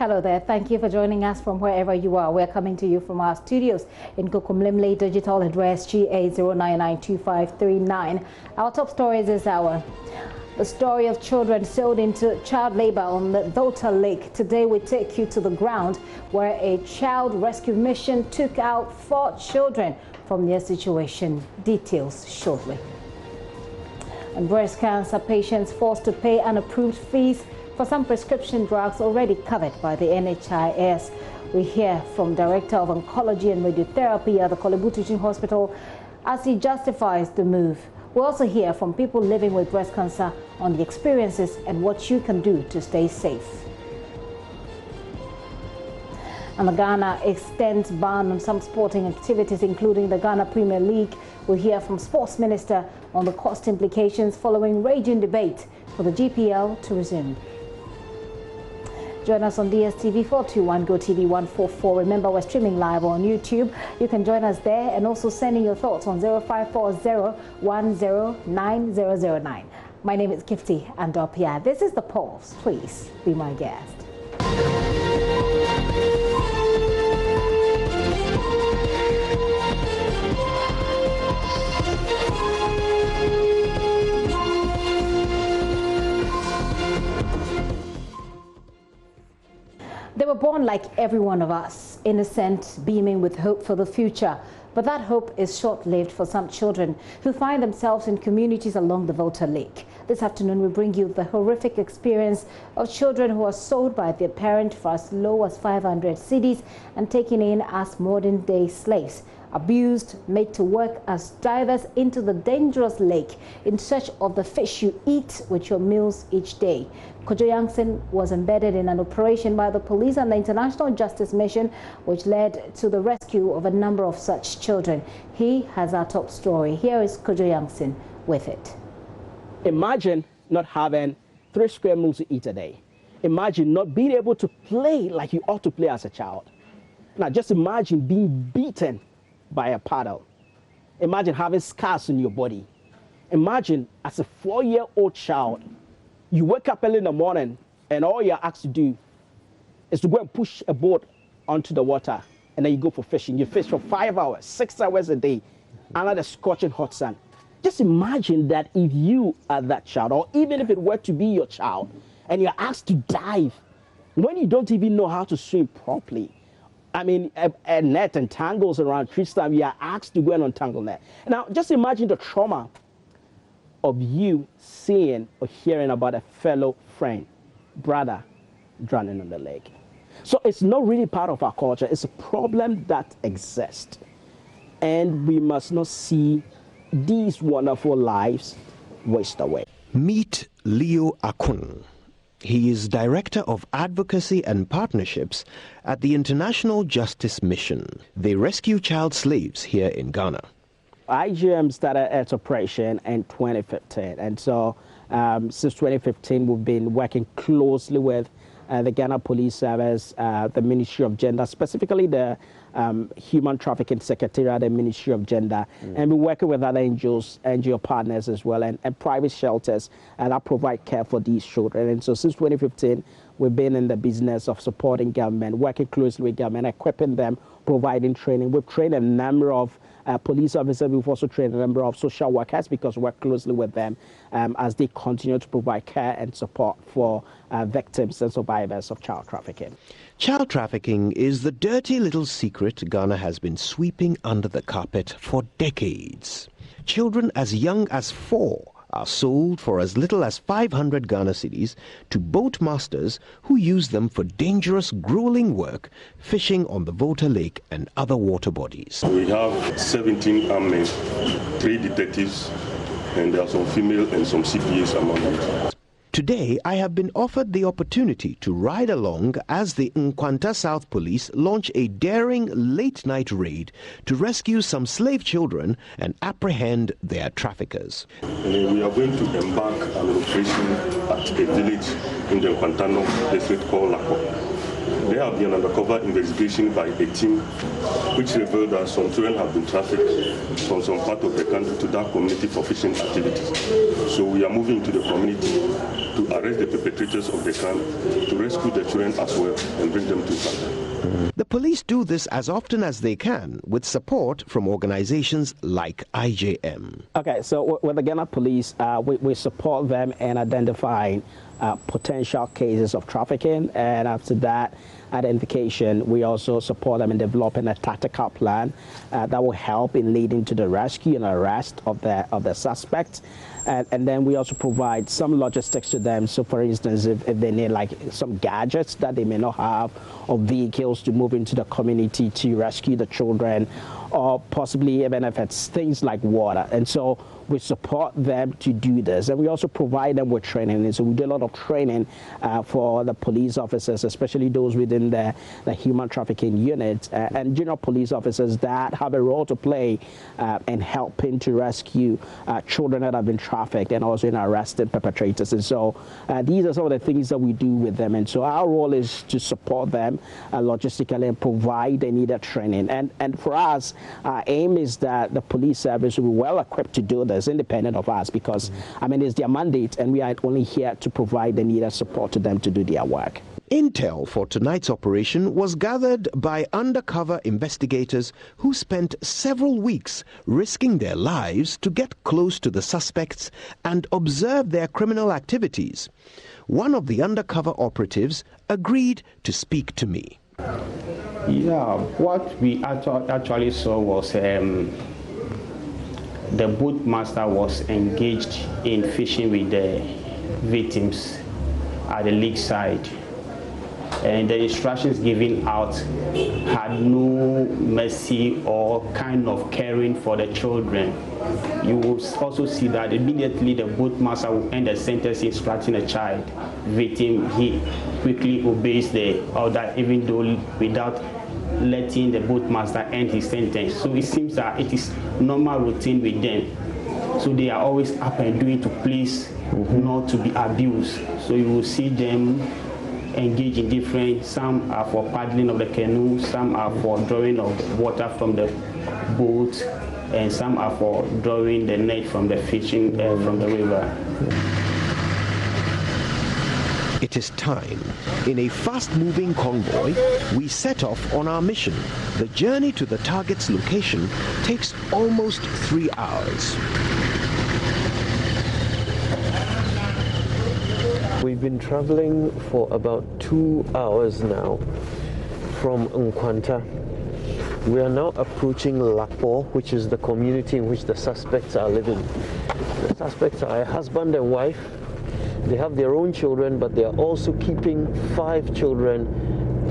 Hello there. Thank you for joining us from wherever you are. We're coming to you from our studios in Kokomlemle, digital address GA0992539. Our top stories this hour. The story of children sold into child labor on the Volta Lake. Today we take you to the ground where a child rescue mission took out 4 children from their situation. Details shortly. And breast cancer patients forced to pay unapproved fees for some prescription drugs already covered by the NHIS. We hear from Director of Oncology and Radiotherapy at the Kolebu Teaching Hospital as he justifies the move. We'll also hear from people living with breast cancer on the experiences and what you can do to stay safe. And the Ghana extends ban on some sporting activities, including the Ghana Premier League. We'll hear from Sports Minister on the cost implications following raging debate for the GPL to resume. Join us on DSTV 421, GoTV 144. Remember, we're streaming live on YouTube. You can join us there and also send in your thoughts on 0540109009. My name is Gifty Andopia. This is The Pulse. Please be my guest. They were born like every one of us, innocent, beaming with hope for the future. But that hope is short-lived for some children who find themselves in communities along the Volta Lake. This afternoon, we bring you the horrific experience of children who are sold by their parent for as low as 500 cedis and taken in as modern-day slaves, abused, made to work as divers into the dangerous lake in search of the fish you eat with your meals each day. Kojo Yankson was embedded in an operation by the police and the International Justice Mission, which led to the rescue of a number of such children. He has our top story. Here is Kojo Yankson with it. Imagine not having 3 square meals to eat a day. Imagine not being able to play like you ought to play as a child. Now just imagine being beaten by a paddle. Imagine having scars on your body. Imagine as a 4-year-old child, you wake up early in the morning and all you're asked to do is to go and push a boat onto the water, and then you go for fishing. You fish for 5 hours, 6 hours a day under the scorching hot sun. Just imagine that if you are that child, or even if it were to be your child, and you're asked to dive when you don't even know how to swim properly. I mean, a net entangles around Tristan, you are asked to go and untangle that. Now, just imagine the trauma of you seeing or hearing about a fellow friend, brother, drowning on the lake. So it's not really part of our culture. It's a problem that exists. And we must not see these wonderful lives waste away. Meet Leo Akun. He is Director of Advocacy and Partnerships at the International Justice Mission. They rescue child slaves here in Ghana. IGM started its operation in 2015, and so since 2015 we've been working closely with the Ghana Police Service, the Ministry of Gender, specifically the Human Trafficking Secretariat, the Ministry of Gender, and we're working with other NGO partners as well, and private shelters that provide care for these children. And so since 2015, we've been in the business of supporting government, working closely with government, equipping them, providing training. We've trained a number of police officers. We've also trained a number of social workers because we work closely with them as they continue to provide care and support for victims and survivors of child trafficking. Child trafficking is the dirty little secret Ghana has been sweeping under the carpet for decades. Children as young as 4 are sold for as little as 500 Ghana cedis to boat masters who use them for dangerous, grueling work, fishing on the Volta Lake and other water bodies. We have 17 armed men, 3 detectives, and there are some female and some CPAs among them. Today, I have been offered the opportunity to ride along as the Nkwanta South Police launch a daring late-night raid to rescue some slave children and apprehend their traffickers. We are going to embark on an operation at a village in the Nkwanta district called Lako. There have been an undercover investigation by a team which revealed that some children have been trafficked from some part of the country to that community for fishing activities. So we are moving to the community to arrest the perpetrators of the crime, to rescue the children as well, and bring them to Uganda. The police do this as often as they can with support from organizations like IJM. Okay, so with the Ghana Police, we support them in identifying potential cases of trafficking, and after that identification, we also support them in developing a tactical plan that will help in leading to the rescue and arrest of the suspects. And then we also provide some logistics to them. So, for instance, if they need like some gadgets that they may not have, or vehicles to move into the community to rescue the children, or possibly even if it's things like water. And so we support them to do this. And we also provide them with training. And so we do a lot of training for the police officers, especially those within the human trafficking unit and junior police officers that have a role to play in helping to rescue children that have been trafficked and also in arresting perpetrators. And so these are some of the things that we do with them. And so our role is to support them logistically and provide the needed training. And for us, our aim is that the police service will be well equipped to do this independent of us, because I mean, it's their mandate and we are only here to provide the needed support to them to do their work. Intel for tonight's operation was gathered by undercover investigators who spent several weeks risking their lives to get close to the suspects and observe their criminal activities. One of the undercover operatives agreed to speak to me. Yeah, what we actually saw was the boat master was engaged in fishing with the victims at the lake side, and the instructions given out had no mercy or kind of caring for the children. You will also see that immediately the boat master will end the sentence instructing a child victim, he quickly obeys the order, even though without letting the boat master end his sentence. So it seems that it is normal routine with them. So they are always up and doing to please not to be abused. So you will see them engage in different, some are for paddling of the canoe, some are for drawing of water from the boat, and some are for drawing the net from the fishing from the river. It is time. In a fast-moving convoy, we set off on our mission. The journey to the target's location takes almost 3 hours. We've been traveling for about 2 hours now from Nkwanta. We are now approaching Lapo, which is the community in which the suspects are living. The suspects are a husband and wife. They have their own children, but they are also keeping 5 children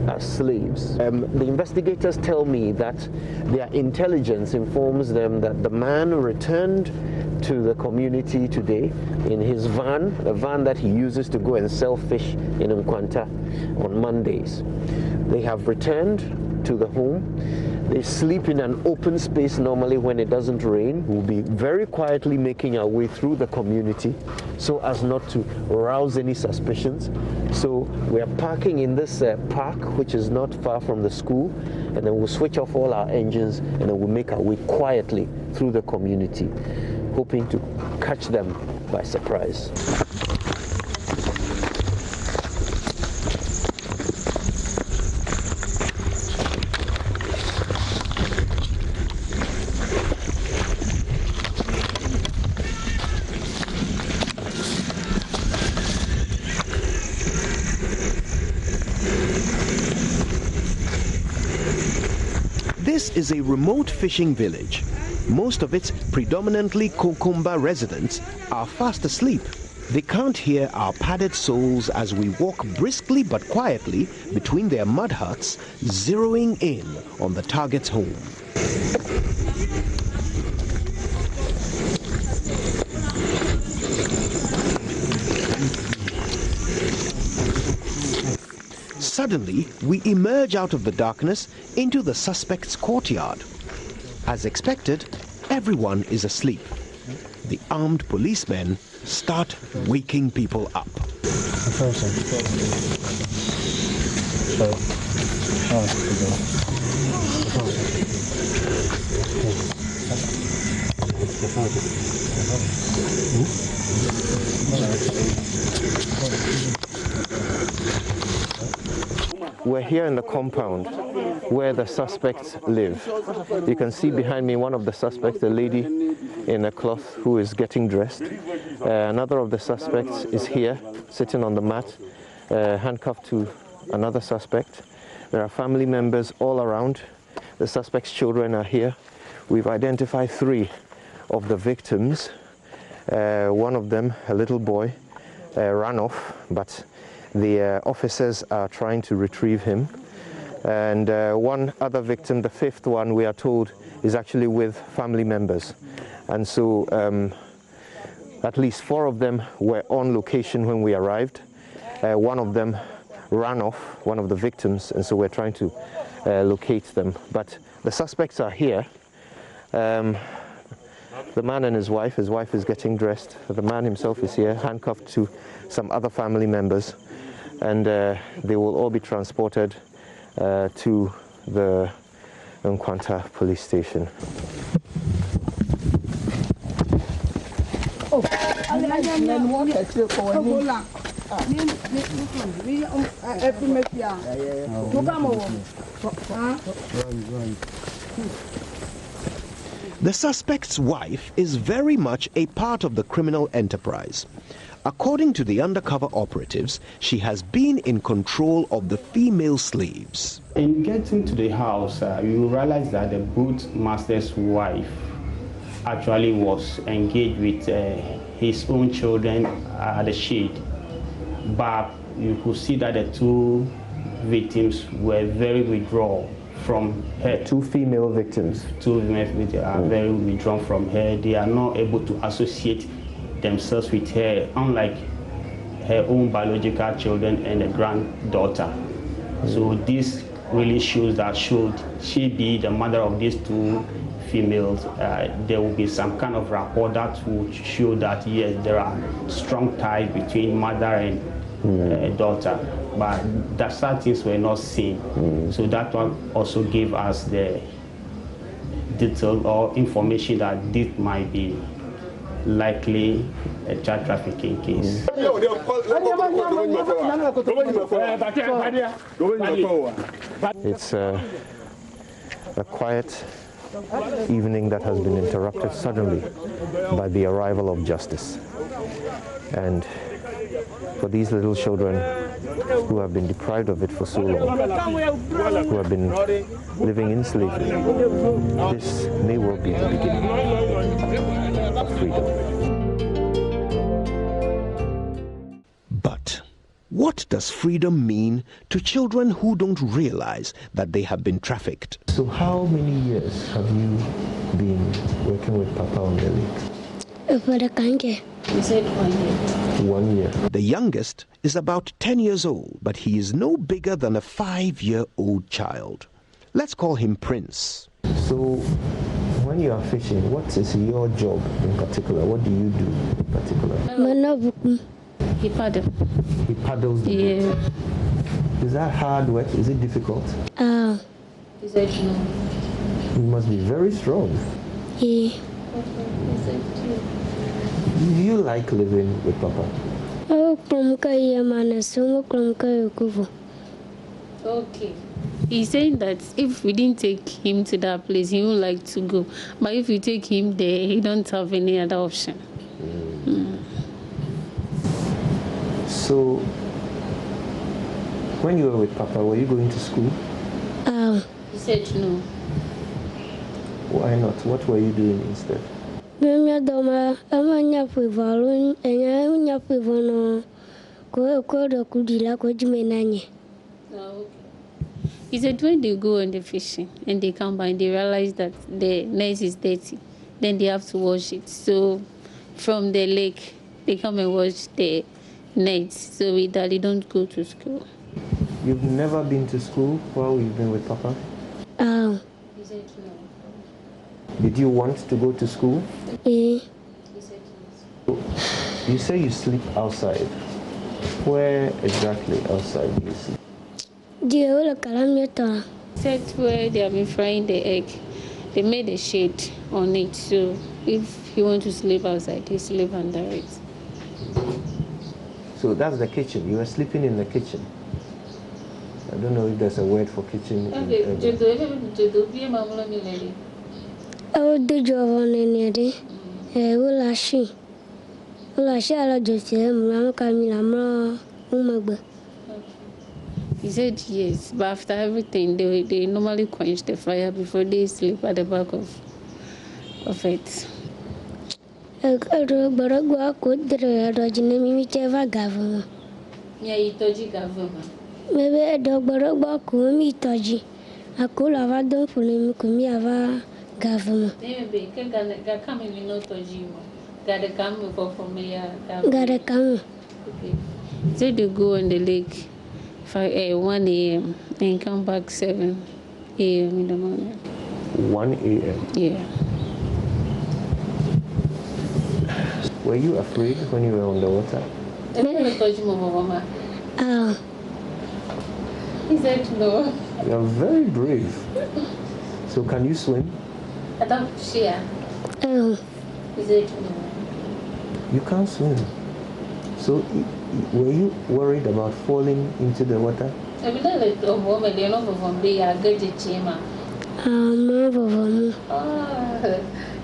as slaves. The investigators tell me that their intelligence informs them that the man returned to the community today in his van, a van that he uses to go and sell fish in Nkwanta on Mondays. They have returned to the home. They sleep in an open space normally when it doesn't rain. We'll be very quietly making our way through the community so as not to rouse any suspicions. So we are parking in this park, which is not far from the school, and then we'll switch off all our engines and then we'll make our way quietly through the community, hoping to catch them by surprise. This is a remote fishing village. Most of its predominantly Kokumba residents are fast asleep. They can't hear our padded soles as we walk briskly but quietly between their mud huts, zeroing in on the target's home. Suddenly, we emerge out of the darkness into the suspect's courtyard. As expected, everyone is asleep. The armed policemen start waking people up. we're here in the compound where the suspects live. You can see behind me one of the suspects, a lady in a cloth who is getting dressed. Another of the suspects is here, sitting on the mat, handcuffed to another suspect. There are family members all around. The suspect's children are here. We've identified 3 of the victims. One of them, a little boy, ran off, but the officers are trying to retrieve him. And one other victim, the 5th one, we are told, is actually with family members. And so at least 4 of them were on location when we arrived. One of them ran off, one of the victims, and so we're trying to locate them. But the suspects are here. The man and his wife is getting dressed. The man himself is here, handcuffed to some other family members, and they will all be transported to the Nkwanta police station. The suspect's wife is very much a part of the criminal enterprise. According to the undercover operatives, she has been in control of the female slaves. In getting to the house, you realize that the boot master's wife actually was engaged with his own children at the shed. But you could see that the 2 victims were very withdrawn from her. 2 female victims. 2 female victims are very withdrawn from her. They are not able to associate themselves with her, unlike her own biological children and a granddaughter. So this really shows that should she be the mother of these 2 females, there will be some kind of rapport that will show that yes, there are strong ties between mother and daughter. But that certain things were not seen. So that one also gave us the detail or information that this might be likely a child trafficking case. It's a quiet evening that has been interrupted suddenly by the arrival of justice. And for these little children who have been deprived of it for so long, who have been living in slavery, this may well be the beginning of freedom. But what does freedom mean to children who don't realize that they have been trafficked? So how many years have you been working with Papa on the lake? For the kange. You said 1 year. 1 year. The youngest is about 10 years old, but he is no bigger than a 5-year-old child. Let's call him Prince. So when you are fishing, what is your job in particular? What do you do in particular? He paddles. He paddles the boat. Is that hard work? Is it difficult? He said no. You must be very strong. Yeah. He said Do you like living with Papa? okay. He's saying that if we didn't take him to that place, he would like to go. But if you take him there, he don't have any other option. So, when you were with Papa, were you going to school? He said no. Why not? What were you doing instead? He said when they go on the fishing and they come back and they realize that the net is dirty, then they have to wash it. So from the lake, they come and wash the net. So with that, they don't go to school. You've never been to school while you've been with Papa? He said no. Did you want to go to school? He said yes. You say you sleep outside. Where exactly outside do you sleep? He said where they have been frying the egg, they made a shade on it. So if you want to sleep outside, you sleep under it. So that's the kitchen. You were sleeping in the kitchen. I don't know if there's a word for kitchen. Oh, the job on any Ulashi. Ulashi, I just say, Mamma Camilla, Umagba. He said yes, but after everything, they normally quench the fire before they sleep at the back of it. Baragua could the Roginami, whichever government. Yeah, you told you government. Maybe a dog Baragua could meet Toji. I could have a dog for him, could be a government. Maybe can come in no Toji. Gotta come from me. Gotta come. Okay. So they go on the lake 1 a.m. and come back 7 a.m. in the morning. 1 a.m. Yeah. Were you afraid when you were on the water? He said no. You're very brave. So can you swim? I don't share. He said no. You can't swim. So were you worried about falling into the water?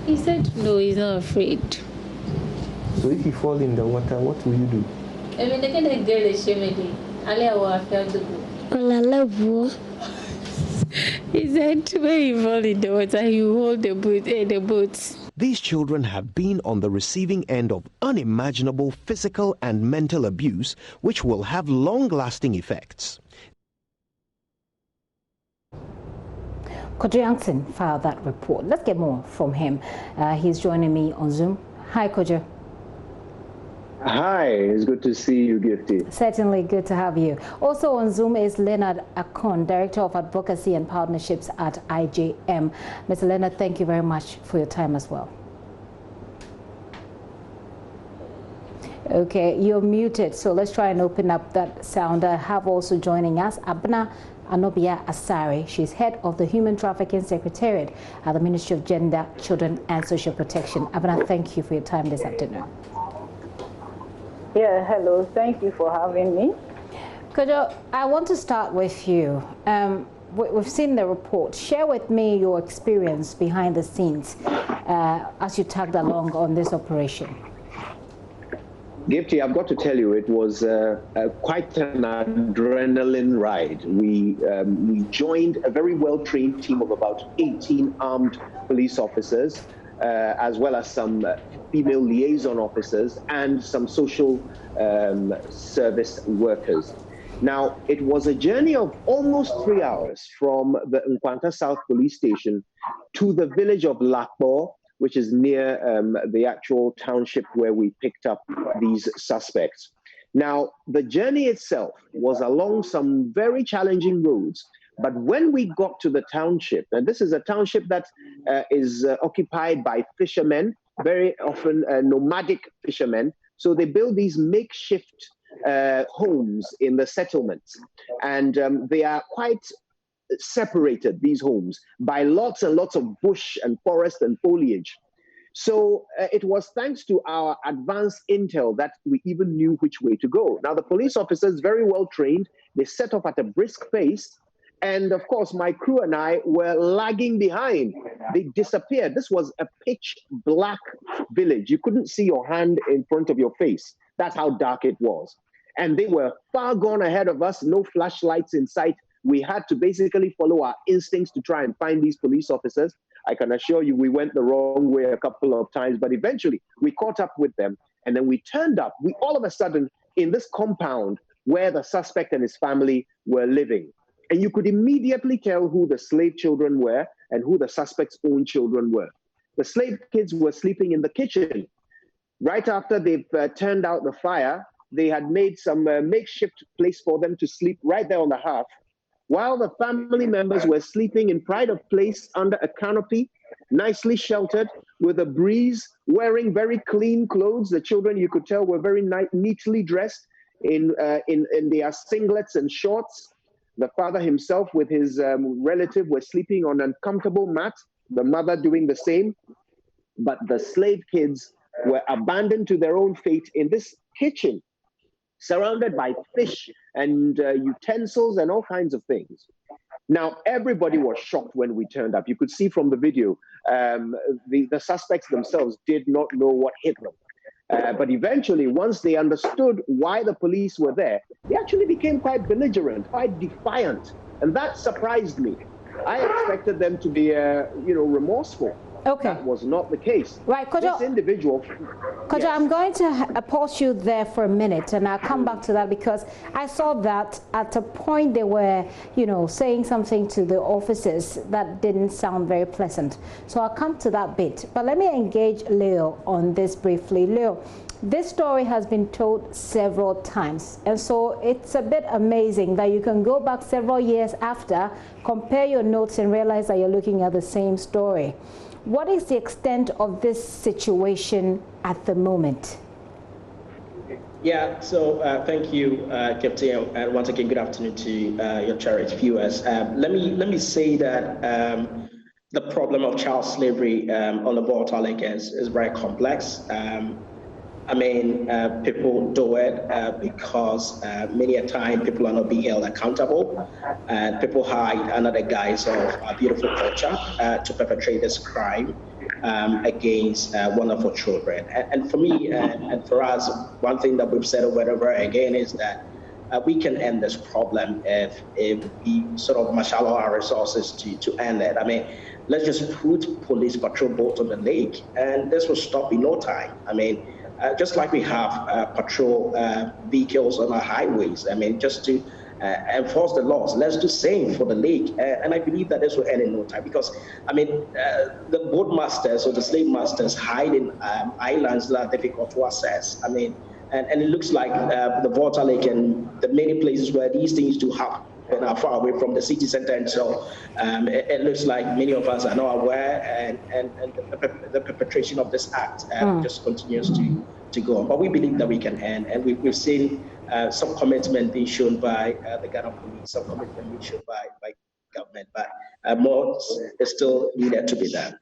He said no, he's not afraid. So if you fall in the water, what will you do? He said when you fall in the water, you hold the boat. These children have been on the receiving end of unimaginable physical and mental abuse, which will have long-lasting effects. Kojo Yankson filed that report. Let's get more from him. He's joining me on Zoom. Hi, Kojo. Hi, it's good to see you, Gifty. Certainly good to have you. Also on Zoom is Leonard Akon, Director of Advocacy and Partnerships at IJM. Mr. Leonard, thank you very much for your time as well. Okay, you're muted, so let's try and open up that sound. I have also joining us Abna Anobia Asare. She's head of the Human Trafficking Secretariat at the Ministry of Gender, Children and Social Protection. Abna, thank you for your time this afternoon. Yeah, hello. Thank you for having me. Kojo, I want to start with you. We've seen the report. Share with me your experience behind the scenes as you tagged along on this operation. Gifty, I've got to tell you, it was quite an adrenaline ride. We joined a very well-trained team of about 18 armed police officers, as well as some female liaison officers and some social service workers. Now, it was a journey of almost 3 hours from the Nkwanta South Police Station to the village of Lakpo, which is near the actual township where we picked up these suspects. Now, the journey itself was along some very challenging roads, but when we got to the township, and this is a township that is occupied by fishermen, very often nomadic fishermen, so they build these makeshift homes in the settlements, and they are quite separated, these homes, by lots and lots of bush and forest and foliage. So it was thanks to our advanced intel that we even knew which way to go. Now, the police officers, very well trained, they set off at a brisk pace. And of course, my crew and I were lagging behind. They disappeared. This was a pitch black village. You couldn't see your hand in front of your face. That's how dark it was. And they were far gone ahead of us, no flashlights in sight. We had to basically follow our instincts to try and find these police officers. I can assure you we went the wrong way a couple of times, but eventually we caught up with them. And then we turned up, all of a sudden, in this compound where the suspect and his family were living. And you could immediately tell who the slave children were and who the suspect's own children were. The slave kids were sleeping in the kitchen. Right after they've turned out the fire, they had made some makeshift place for them to sleep right there on the hearth, while the family members were sleeping in pride of place under a canopy, nicely sheltered, with a breeze, wearing very clean clothes. The children, you could tell, were very neatly dressed in their singlets and shorts. The father himself with his relative were sleeping on an uncomfortable mat, the mother doing the same. But the slave kids were abandoned to their own fate in this kitchen, surrounded by fish and utensils and all kinds of things. Now, everybody was shocked when we turned up. You could see from the video, the suspects themselves did not know what hit them. But eventually, once they understood why the police were there, they actually became quite belligerent, quite defiant. And that surprised me. I expected them to be, remorseful. Okay. That was not the case. Right, Kojo, this individual. Kojo, yes. I'm going to pause you there for a minute, and I'll come back to that because I saw that at a point they were, saying something to the officers that didn't sound very pleasant. So I'll come to that bit. But let me engage Leo on this briefly. Leo, this story has been told several times, and so it's a bit amazing that you can go back several years after, compare your notes, and realize that you're looking at the same story. What is the extent of this situation at the moment? Yeah, so thank you, Captain, and once again, good afternoon to your cherished viewers. Let me say that the problem of child slavery on the Volta Lake is very complex. People do it because many a time people are not being held accountable, and people hide under the guise of beautiful culture to perpetrate this crime against wonderful children. And for me and for us, one thing that we've said over and over again is that we can end this problem if we sort of marshal our resources to end it. Let's just put police patrol boats on the lake, and this will stop in no time. Just like we have patrol vehicles on our highways, just to enforce the laws, let's do the same for the lake. And I believe that this will end in no time because, the boat masters or the slave masters hide in islands that are difficult to access. And it looks like the Volta Lake and the many places where these things do happen and are far away from the city center, and so it looks like many of us are not aware, and the perpetration of this act just continues to go on. But we believe that we can end, and we've seen some commitment being shown by the Ghana police, some commitment being shown by government, but more is still needed to be done.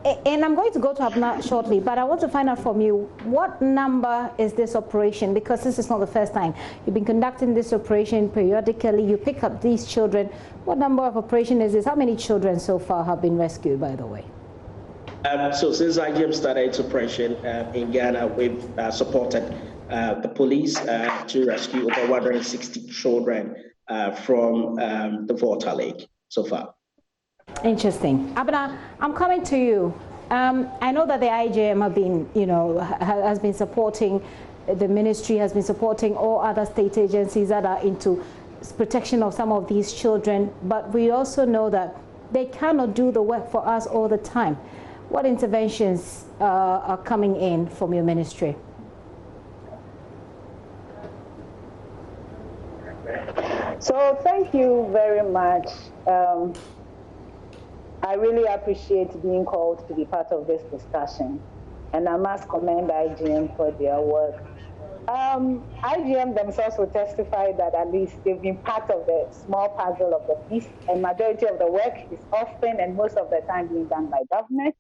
And I'm going to go to Abna shortly, but I want to find out from you, what number is this operation? Because this is not the first time. You've been conducting this operation periodically. You pick up these children. What number of operation is this? How many children so far have been rescued, by the way? So since IGM started its operation in Ghana, we've supported the police to rescue over 160 children from the Volta Lake so far. Interesting. Abna, I'm coming to you. I know that the IJM have been, has been supporting, the ministry has been supporting all other state agencies that are into protection of some of these children, but we also know that they cannot do the work for us all the time. What interventions are coming in from your ministry? So thank you very much. I really appreciate being called to be part of this discussion, and I must commend IGM for their work. IGM themselves will testify that at least they've been part of the small puzzle of the piece, and majority of the work is often and most of the time being done by government.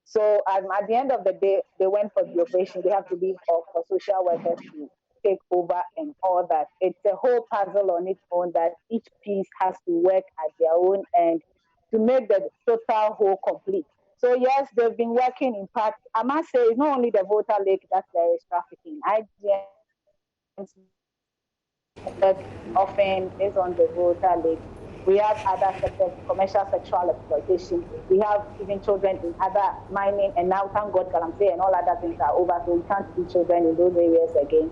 So at the end of the day, they went for the operation. They have to leave off for social workers to take over and all that. It's a whole puzzle on its own that each piece has to work at their own end to make the total whole complete. So yes, they've been working in part. I must say, it's not only the Volta Lake that there is trafficking. IGM's work often is on the Volta Lake. We have other sectors, commercial sexual exploitation. We have even children in other mining, and now thank God Galamsey and all other things are over, so we can't see children in those areas again.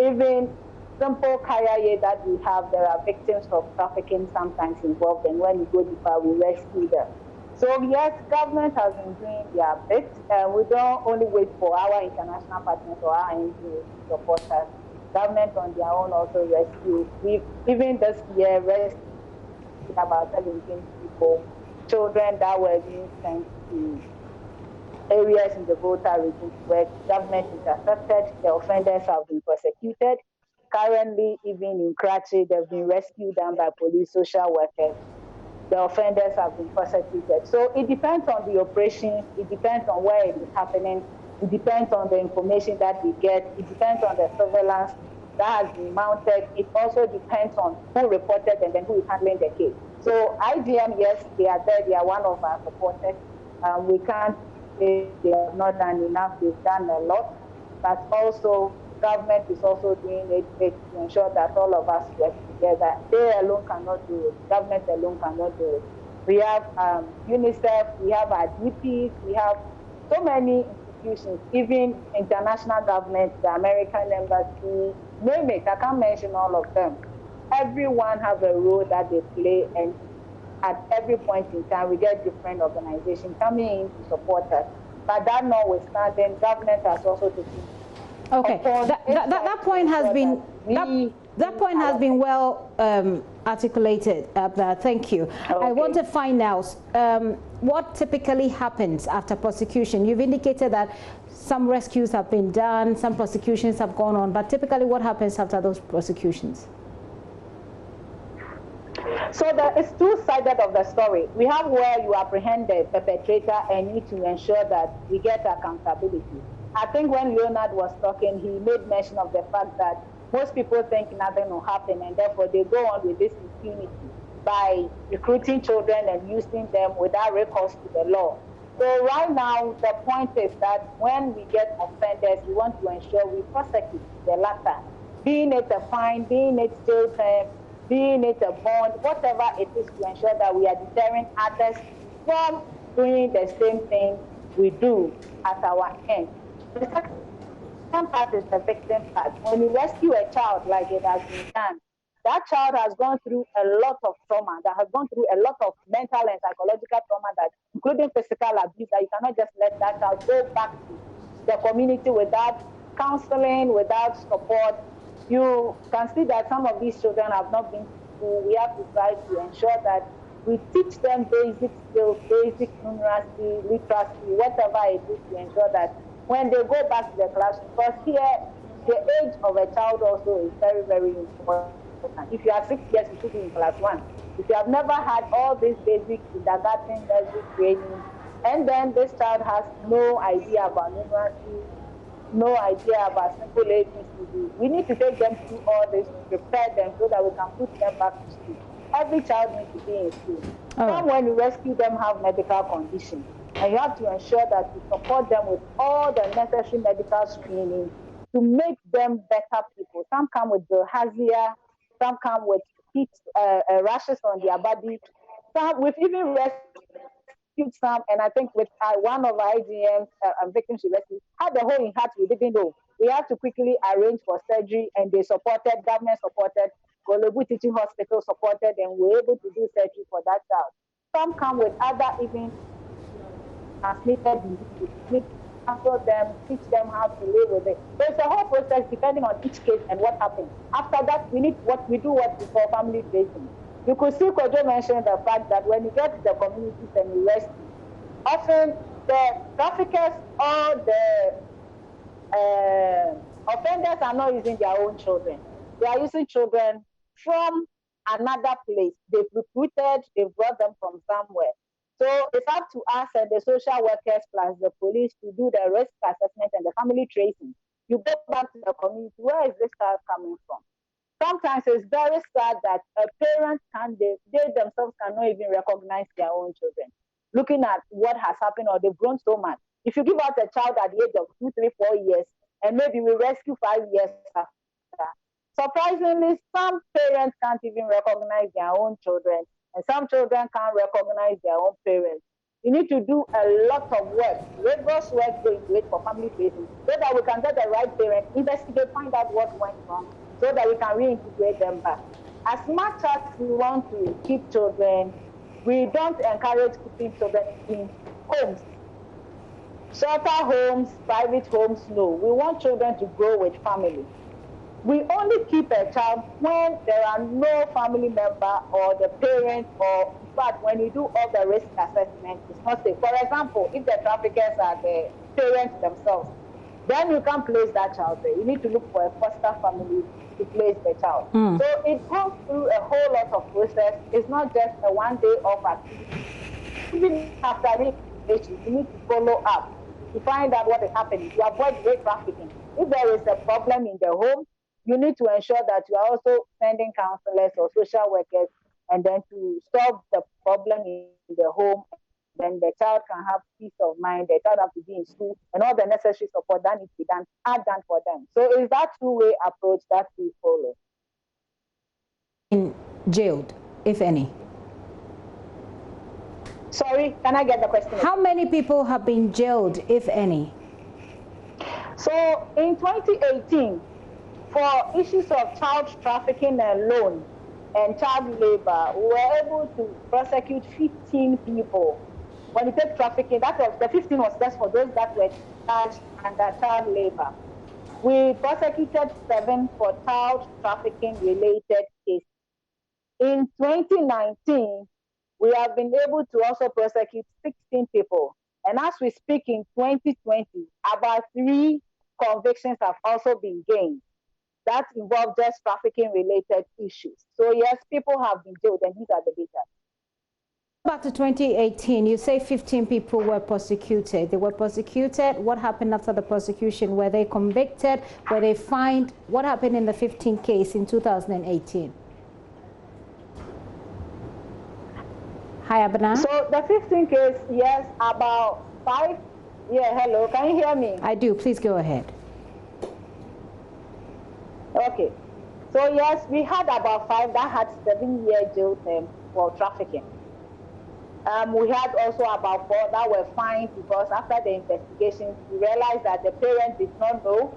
Even simple kaya that we have, there are victims of trafficking sometimes involved, and when we go deeper, we rescue them. So yes, government has been doing their bit. We don't only wait for our international partners or our NGOs to support us. Government on their own also rescue. We've even this year rescued about 17 people, children that were being sent to areas in the Volta region where government intercepted. The offenders have been prosecuted. Currently, even in Kratchi, they've been rescued down by police, social workers. The offenders have been prosecuted. So it depends on the operation. It depends on where it is happening. It depends on the information that we get. It depends on the surveillance that has been mounted. It also depends on who reported and then who is handling the case. So IGM, yes, they are there. They are one of our supporters. We can't say they have not done enough. They've done a lot. But also, government is also doing it to ensure that all of us work together. They alone cannot do it. Government alone cannot do it. We have UNICEF, we have our DPs, we have so many institutions, even international governments, the American embassy, name it. I can't mention all of them. Everyone has a role that they play, and at every point in time, we get different organizations coming in to support us. But that notwithstanding, government has also taken. Okay, that point has been that point has been well articulated. Thank you. Okay. I want to find out what typically happens after prosecution. You've indicated that some rescues have been done, some prosecutions have gone on, but typically what happens after those prosecutions? So it's two-sided of the story. We have where you apprehend the perpetrator and need to ensure that we get accountability. I think when Leonard was talking, he made mention of the fact that most people think nothing will happen, and therefore they go on with this impunity by recruiting children and using them without recourse to the law. So right now, the point is that when we get offenders, we want to ensure we prosecute the latter, being it a fine, being it jail term, being it a bond, whatever it is, to ensure that we are deterring others from doing the same thing we do at our end. The second part is the victim part. When you rescue a child like it has been done, that child has gone through a lot of trauma, that has gone through a lot of mental and psychological trauma, that including physical abuse, that you cannot just let that child go back to the community without counseling, without support. You can see that some of these children have not been to school. We have to try to ensure that we teach them basic skills, basic numeracy, literacy, whatever it is, to ensure that when they go back to the classroom, because here, the age of a child also is very, very important. If you are 6 years, you should be in class 1. If you have never had all these basic kindergarten, nursery training, and then this child has no idea about numeracy, no idea about simple ABCD, we need to take them through all this to prepare them so that we can put them back to school. Every child needs to be in school. Some, when you rescue them, have medical conditions. And you have to ensure that you support them with all the necessary medical screening to make them better people. Some come with bilharzia, some come with heat rashes on their body. Some, we've even rescued some, and I think with one of our IGM's victims we rescued, had the hole in heart we didn't know. We have to quickly arrange for surgery, and they supported, government supported, Kolebu Teaching Hospital supported, and we were able to do surgery for that child. Some come with other even transmitted diseases. We counsel them, teach them how to live with it. There's a whole process depending on each case and what happens. After that, we do what we call family tracing. You could see Kojo mentioned the fact that when you get to the communities and you rescue, often the traffickers or the offenders are not using their own children. They are using children from another place. They've recruited, they've brought them from somewhere. So it's up to us and the social workers plus the police to do the risk assessment and the family tracing. You go back to the community, where is this child coming from? Sometimes it's very sad that a parent they themselves cannot even recognize their own children. Looking at what has happened, or they've grown so much. If you give out a child at the age of 2, 3, 4 years, and maybe we rescue 5 years after, surprisingly, some parents can't even recognize their own children, and some children can't recognize their own parents. You need to do a lot of work, rigorous work to do it for family tracing, so that we can get the right parent, investigate, find out what went wrong, so that we can reintegrate them back. As much as we want to keep children, we don't encourage keeping children in homes. Shelter homes, private homes, no. We want children to grow with family. We only keep a child when there are no family member or the parent, or in fact, when you do all the risk assessment, it's not safe. For example, if the traffickers are the parents themselves, then you can't place that child there. You need to look for a foster family to place the child. So it goes through a whole lot of process. It's not just a one-day off activity. Even after the issue, you need to follow up to find out what is happening, to avoid rape trafficking. If there is a problem in the home, you need to ensure that you are also sending counselors or social workers, and then to solve the problem in the home. Then the child can have peace of mind, the child have to be in school, and all the necessary support that needs to be done are done for them. So it's that two-way approach that we follow. Jailed, if any? Sorry, can I get the question? How many people have been jailed, if any? So in 2018, for issues of child trafficking alone and child labor, we were able to prosecute 15 people. When you take trafficking, that was, the 15 was just for those that were charged under child labor. We prosecuted 7 for child trafficking related cases. In 2019, we have been able to also prosecute 16 people. And as we speak in 2020, about 3 convictions have also been gained. That involve just trafficking related issues. So yes, people have been jailed, and these are the data. Back to 2018, you say 15 people were prosecuted. They were prosecuted. What happened after the prosecution? Were they convicted? Were they fined? What happened in the 15 case in 2018? Hi, Abana. So the 15 case, yes, about 5. Yeah, hello, can you hear me? I do. Please go ahead. Okay. So yes, we had about 5 that had 7-year jail term for trafficking. We had also about 4 that were fined because after the investigation, we realized that the parents did not know,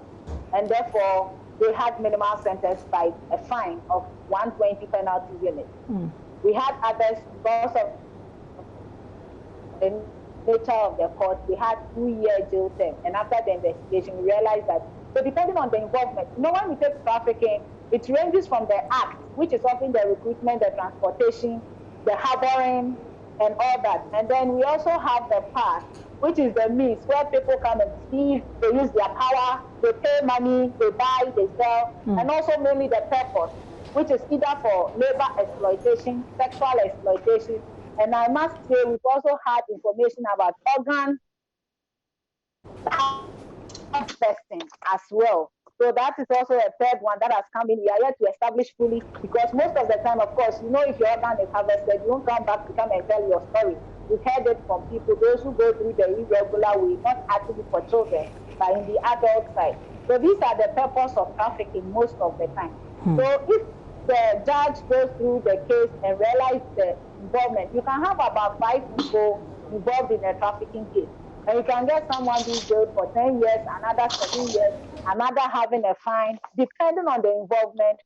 and therefore they had minimal sentence by a fine of 120 penalty unit. We had others because of the nature of the court, we had 2-year jail term, and after the investigation, we realized that, so depending on the involvement, when we take trafficking, it ranges from the act, which is often the recruitment, the transportation, the harboring, and all that. And then we also have the part, which is the means, where people come and steal, they use their power, they pay money, they buy, they sell, and also mainly the purpose, which is either for labor exploitation, sexual exploitation. And I must say, we've also had information about organ testing as well. So that is also a third one that has come in. We are yet to establish fully, because most of the time, of course, if your organ is harvested, you won't come back to come and tell your story. We've heard it from people, those who go through the irregular way, not actually for children, but in the adult side. So these are the purpose of trafficking most of the time. So if the judge goes through the case and realizes the involvement, you can have about 5 people involved in a trafficking case. And you can get someone being jailed for 10 years, another 7 years, another having a fine, depending on the involvement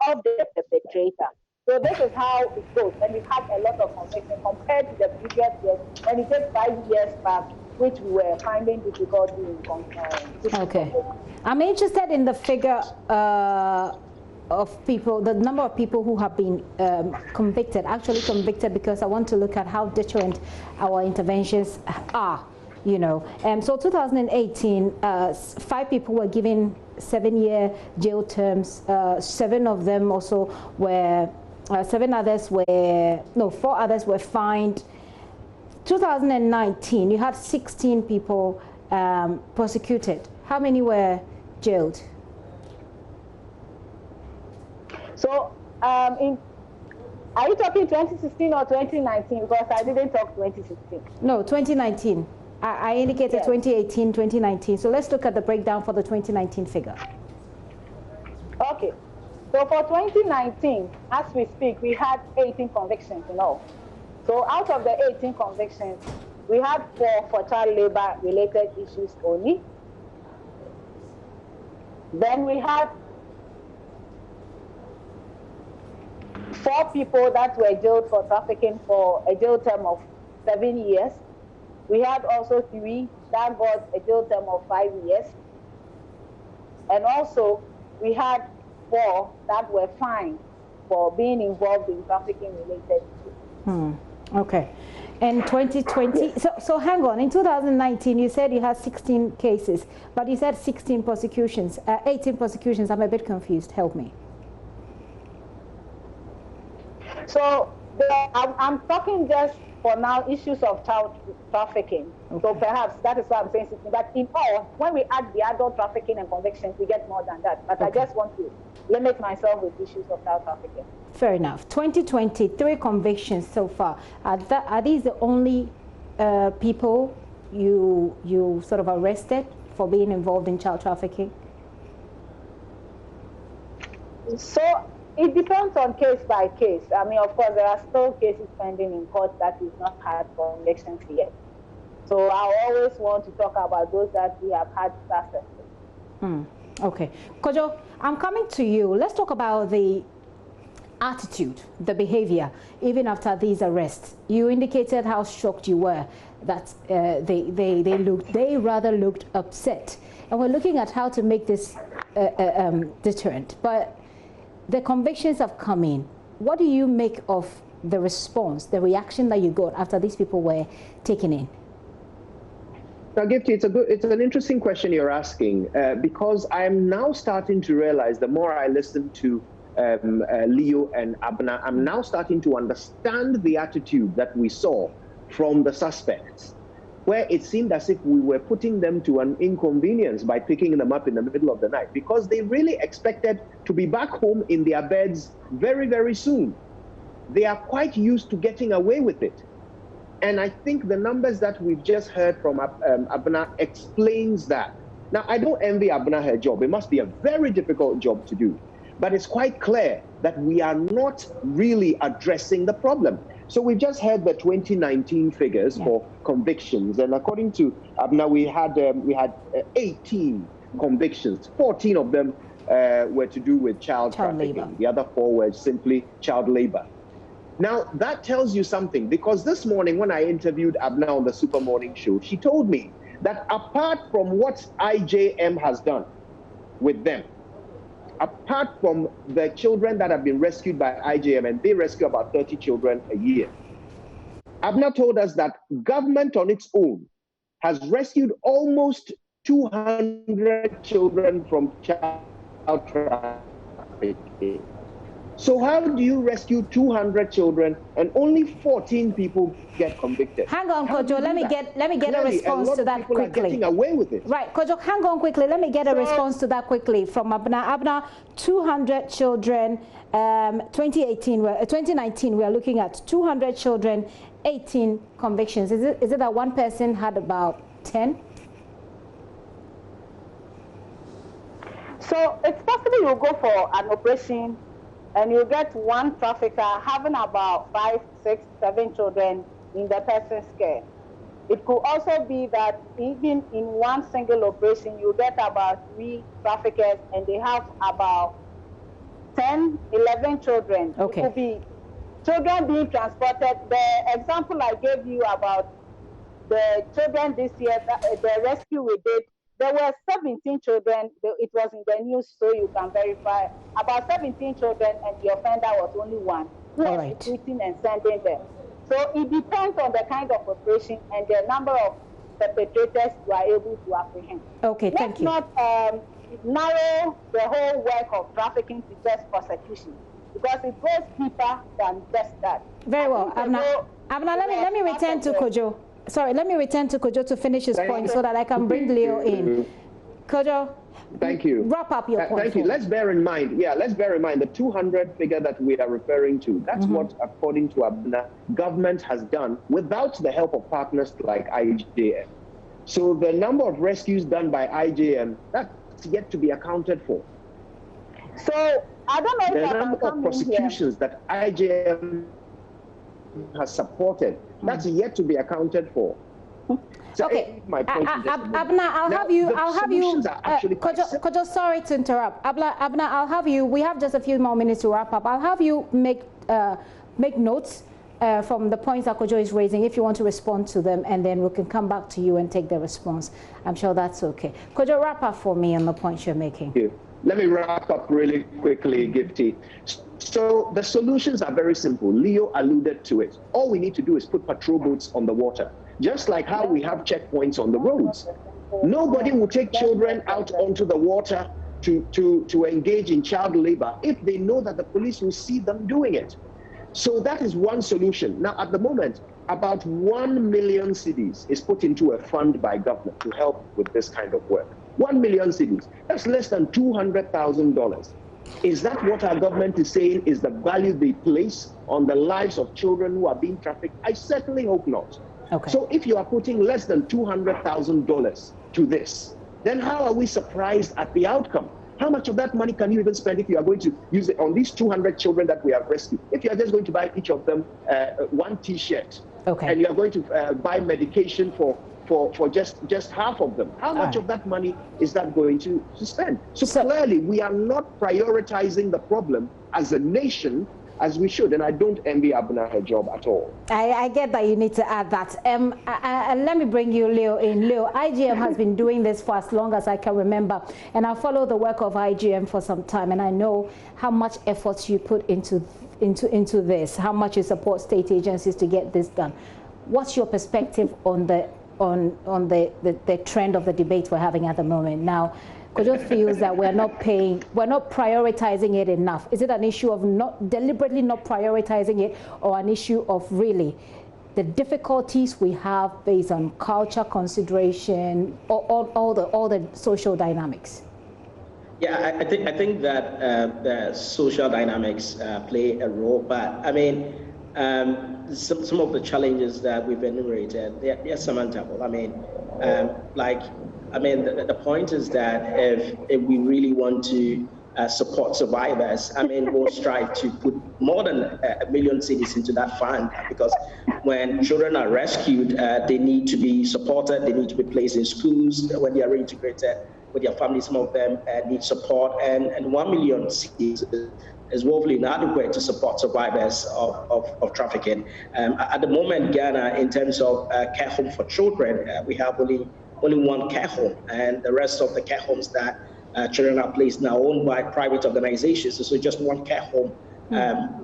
of the perpetrator. So this is how it goes. And we've had a lot of conviction compared to the previous years, when it takes 5 years back, which we were finding difficulty in Okay. I'm interested in the figure of people, the number of people who have been convicted, actually convicted, because I want to look at how deterrent our interventions are, So 2018, 5 people were given 7-year jail terms. 7 of them also were, 4 others were fined. 2019, you had 16 people prosecuted. How many were jailed? So, are you talking 2016 or 2019? Because I didn't talk 2016. No, 2019. I indicated 2018, 2019. So let's look at the breakdown for the 2019 figure. Okay. So for 2019, as we speak, we had 18 convictions in all. So out of the 18 convictions, we had 4 for child labor related issues only. Then we had 4 people that were jailed for trafficking for a jail term of 7 years. We had also 3 that got a jail term of 5 years. And also, we had 4 that were fined for being involved in trafficking related issues. Okay. In 2020, so hang on, in 2019, you said you had 16 cases, but you said 16 prosecutions, 18 prosecutions. I'm a bit confused. Help me. So I'm talking just for now issues of child trafficking. Okay. So perhaps that is why I'm saying 16. But in all, when we add the adult trafficking and convictions, we get more than that. But okay. I just want to limit myself with issues of child trafficking. Fair enough. 2023 convictions so far. Are these the only people you sort of arrested for being involved in child trafficking? So it depends on case by case. I mean, of course, there are still cases pending in court that we've not had convictions yet. So I always want to talk about those that we have had success with. Okay. Kojo, I'm coming to you. Let's talk about the attitude, the behavior, even after these arrests. You indicated how shocked you were that they rather looked upset. And we're looking at how to make this deterrent. But the convictions have come in. What do you make of the response, the reaction that you got after these people were taken in? Now, Gifty, it's an interesting question you're asking because I'm now starting to realize the more I listen to Leo and Abna, I'm now starting to understand the attitude that we saw from the suspects, where it seemed as if we were putting them to an inconvenience by picking them up in the middle of the night because they really expected to be back home in their beds very, very soon. They are quite used to getting away with it. And I think the numbers that we've just heard from Abna explains that. Now, I don't envy Abna her job. It must be a very difficult job to do. But it's quite clear that we are not really addressing the problem. So we've just heard the 2019 figures for convictions. And according to Abna, we had 18 convictions. 14 of them were to do with child trafficking. Labor. The other 4 were simply child labor. Now, that tells you something, because this morning when I interviewed Abna on the Super Morning Show, she told me that apart from what IJM has done with them, apart from the children that have been rescued by IJM, and they rescue about 30 children a year, Abna told us that government on its own has rescued almost 200 children from child trafficking. So how do you rescue 200 children and only 14 people get convicted? Hang on, Kojo. Let me get a response to that quickly. People are getting away with it. Right, Kojo. Hang on quickly. Let me get a response to that quickly from Abna. Abna, 200 children. 2019, we are looking at 200 children, 18 convictions. Is it that one person had about 10? So it's possible you go for an operation and you get one trafficker having about 5, 6, 7 children in the person's care. It could also be that even in one single operation, you get about 3 traffickers and they have about 10, 11 children. Okay. It could be children being transported. The example I gave you about the children this year, the rescue we did, there were 17 children. It was in the news, so you can verify. About 17 children, and the offender was only 1. Who was recruiting and sending them. So it depends on the kind of operation and the number of perpetrators you are able to apprehend. Okay, thank you. Let's not narrow the whole work of trafficking to just prosecution, because it goes deeper than just that. Very well. Abna, let me return to Kojo. Sorry, let me return to Kojo to finish his point so that I can bring Leo in. Kojo, thank you. Wrap up your point. Thank you. Let's bear in mind, the 200 figure that we are referring to. That's what, according to Abna, government has done without the help of partners like IJM. So the number of rescues done by IJM, that's yet to be accounted for. So I don't know if the number of prosecutions that IJM has supported, that's yet to be accounted for. So okay, my point Abna, I'll have you. Kojo, sorry to interrupt. Abna, I'll have you. We have just a few more minutes to wrap up. I'll have you make notes from the points that Kojo is raising, if you want to respond to them, and then we can come back to you and take the response. I'm sure that's okay. Kojo, wrap up for me on the points you're making. Thank you. Let me wrap up really quickly, Gifty. So the solutions are very simple. Leo alluded to it. All we need to do is put patrol boats on the water, just like how we have checkpoints on the roads. Nobody will take children out onto the water to engage in child labor if they know that the police will see them doing it. So that is one solution. Now, at the moment, about 1 million cedis is put into a fund by government to help with this kind of work. 1 million cedis. That's less than $200,000. Is that what our government is saying is the value they place on the lives of children who are being trafficked? I certainly hope not. Okay. So if you are putting less than $200,000 to this, then how are we surprised at the outcome? How much of that money can you even spend if you are going to use it on these 200 children that we have rescued? If you are just going to buy each of them one T-shirt, okay, and you are going to buy medication for just half of them, how much of that money is that going to spend? So clearly, we are not prioritizing the problem as a nation as we should, and I don't envy Abna her job at all. I get that you need to add that. Let me bring you Leo in. Leo, IGM has been doing this for as long as I can remember, and I follow the work of IGM for some time, and I know how much effort you put into this, how much you support state agencies to get this done. What's your perspective on the trend of the debate we're having at the moment now? Kojo feels that we're not prioritizing it enough. Is it an issue of deliberately not prioritizing it, or an issue of really the difficulties we have based on culture consideration, or all the social dynamics? Yeah, I think that the social dynamics play a role, but I mean, some of the challenges that we've enumerated, they're surmountable. I mean, the point is that if we really want to support survivors, I mean, we'll strive to put more than 1 million cedis into that fund, because when children are rescued, they need to be supported, they need to be placed in schools. When they are reintegrated with their families, some of them need support, and 1 million cedis is woefully inadequate to support survivors of trafficking. At the moment, Ghana, in terms of care home for children, we have only one care home, and the rest of the care homes that children are placed now owned by private organizations. So just one care home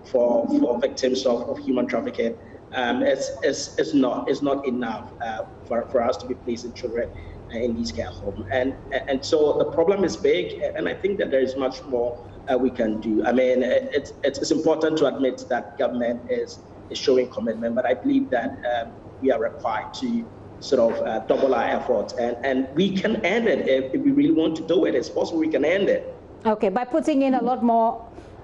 for victims of human trafficking. It's not enough for us to be placing children in these care homes. And so the problem is big, and I think that there is much more we can do. I mean, it's important to admit that government is showing commitment, but I believe that we are required to sort of double our efforts, and we can end it if we really want to do it. It's possible we can end it. Okay, by putting in a lot more,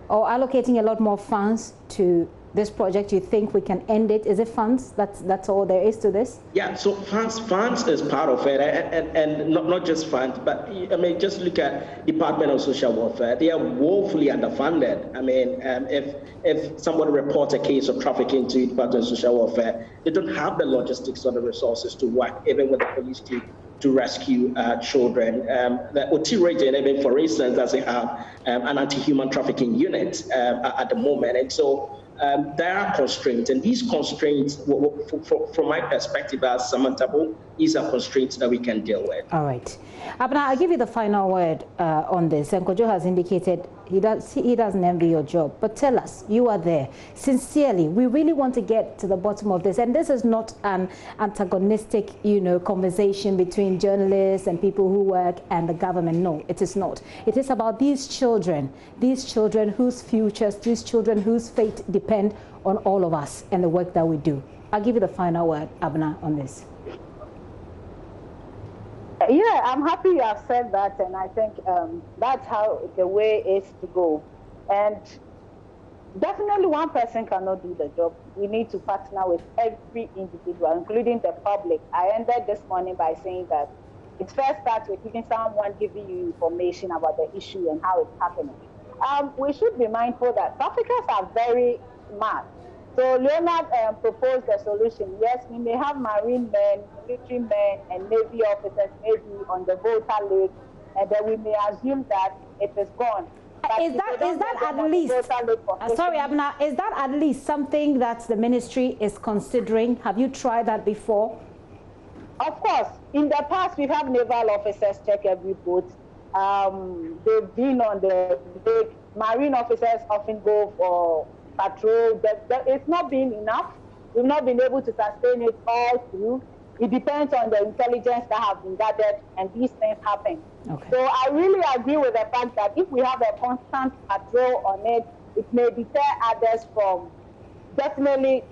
or allocating a lot more funds to this project, you think we can end it? Is it funds? That's all there is to this? Yeah, so funds is part of it, and not just funds, but I mean, just look at Department of Social Welfare. They are woefully underfunded. I mean, if somebody reports a case of trafficking to Department of Social Welfare, they don't have the logistics or the resources to work, even with the police to rescue children. The OT region, even for instance, doesn't have an anti-human trafficking unit at the moment, and so there are constraints, and these constraints, from my perspective, are surmountable. These are constraints that we can deal with. All right. Abna, I'll give you the final word on this. And Kojo has indicated he doesn't envy your job. But tell us, you are there. Sincerely, we really want to get to the bottom of this. And this is not an antagonistic, conversation between journalists and people who work and the government. No, it is not. It is about these children whose futures, these children whose fate depend on all of us and the work that we do. I'll give you the final word, Abna, on this. Yeah, I'm happy you have said that, and I think that's how the way is to go. And definitely one person cannot do the job. We need to partner with every individual, including the public. I ended this morning by saying that it first starts with even someone giving you information about the issue and how it's happening. We should be mindful that traffickers are very smart. So Leonard proposed a solution. Yes, we may have marine men, military men, and Navy officers maybe on the Volta Lake, and then we may assume that it is gone. Is that at least, sorry, Abna, is that at least something that the ministry is considering? Have you tried that before? Of course. In the past, we've had naval officers check every boat. They've been on the lake. Marine officers often go for patrol. It's not been enough. We've not been able to sustain it all through. It depends on the intelligence that have been gathered, and these things happen. Okay. So I really agree with the fact that if we have a constant patrol on it, it may deter others from definitely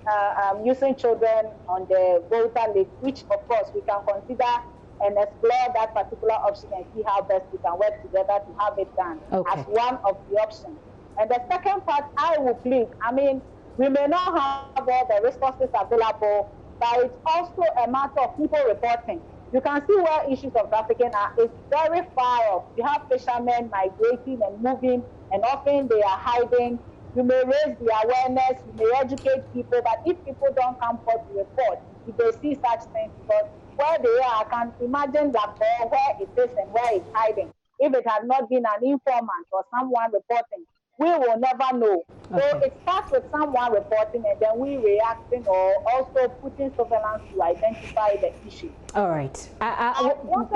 using children on the Volta Lake, which of course we can consider and explore that particular option and see how best we can work together to have it done as one of the options. And the second part, I will plead, I mean, we may not have all the resources available, but it's also a matter of people reporting. You can see where issues of trafficking are. It's very far off. You have fishermen migrating and moving, and often they are hiding. You may raise the awareness, you may educate people, but if people don't come forth to report, if they see such things, because where they are, I can imagine that where it is and where it's hiding. If it had not been an informant or someone reporting, we will never know. So it starts with someone reporting and then we reacting or also putting surveillance to identify the issue. All right. I always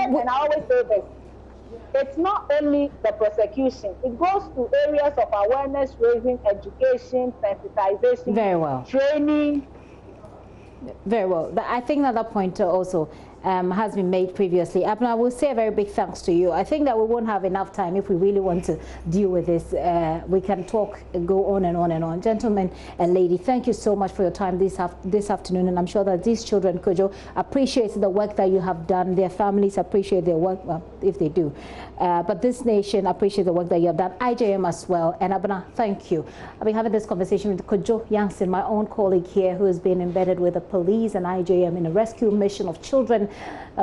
say this. It's not only the prosecution. It goes to areas of awareness raising, education, sensitization, very well, training. Very well. I think that point also has been made previously. I will say a very big thanks to you. I think that we won't have enough time if we really want to deal with this. We can talk, go on and on and on. Gentlemen and lady, thank you so much for your time this afternoon. And I'm sure that these children, Kojo, appreciate the work that you have done. Their families appreciate their work, well, if they do. But this nation appreciates the work that you have done. IJM as well. And Abna, thank you. I've been having this conversation with Kojo Yankson, my own colleague here, who has been embedded with the police and IJM in a rescue mission of children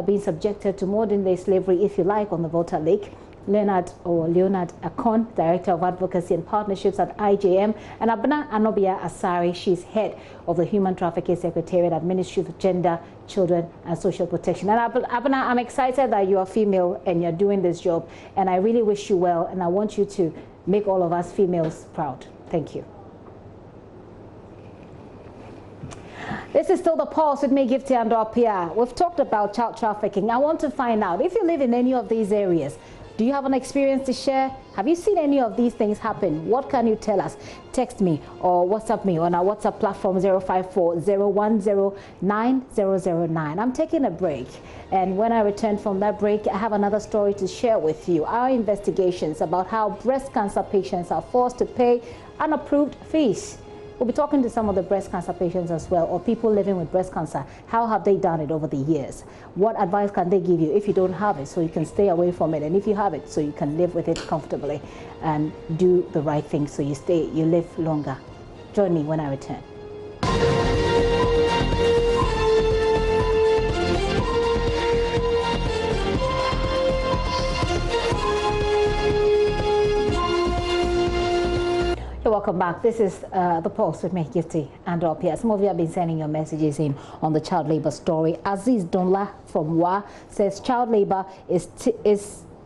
being subjected to modern day slavery, if you like, on the Volta Lake. Leonard Akon, Director of Advocacy and Partnerships at IJM, and Abna Anobia Asari, she's head of the Human Trafficking Secretariat at Ministry of Gender, Children and Social Protection. And Abna, I'm excited that you are female and you're doing this job, and I really wish you well, and I want you to make all of us females proud. Thank you. This is still The Pulse with me, Gifty and Apia. We've talked about child trafficking. I want to find out if you live in any of these areas. Do you have an experience to share? Have you seen any of these things happen? What can you tell us? Text me or WhatsApp me on our WhatsApp platform 054-010-9009. I'm taking a break, and when I return from that break, I have another story to share with you. Our investigations about how breast cancer patients are forced to pay unapproved fees. We'll be talking to some of the breast cancer patients as well, or people living with breast cancer. How have they done it over the years? What advice can they give you if you don't have it, so you can stay away from it, and if you have it, so you can live with it comfortably and do the right thing so you live longer? Join me when I return. Welcome back. This is The Pulse with me, Gifty and Apia. Some of you have been sending your messages in on the child labor story. Aziz Donla from WA says child labor is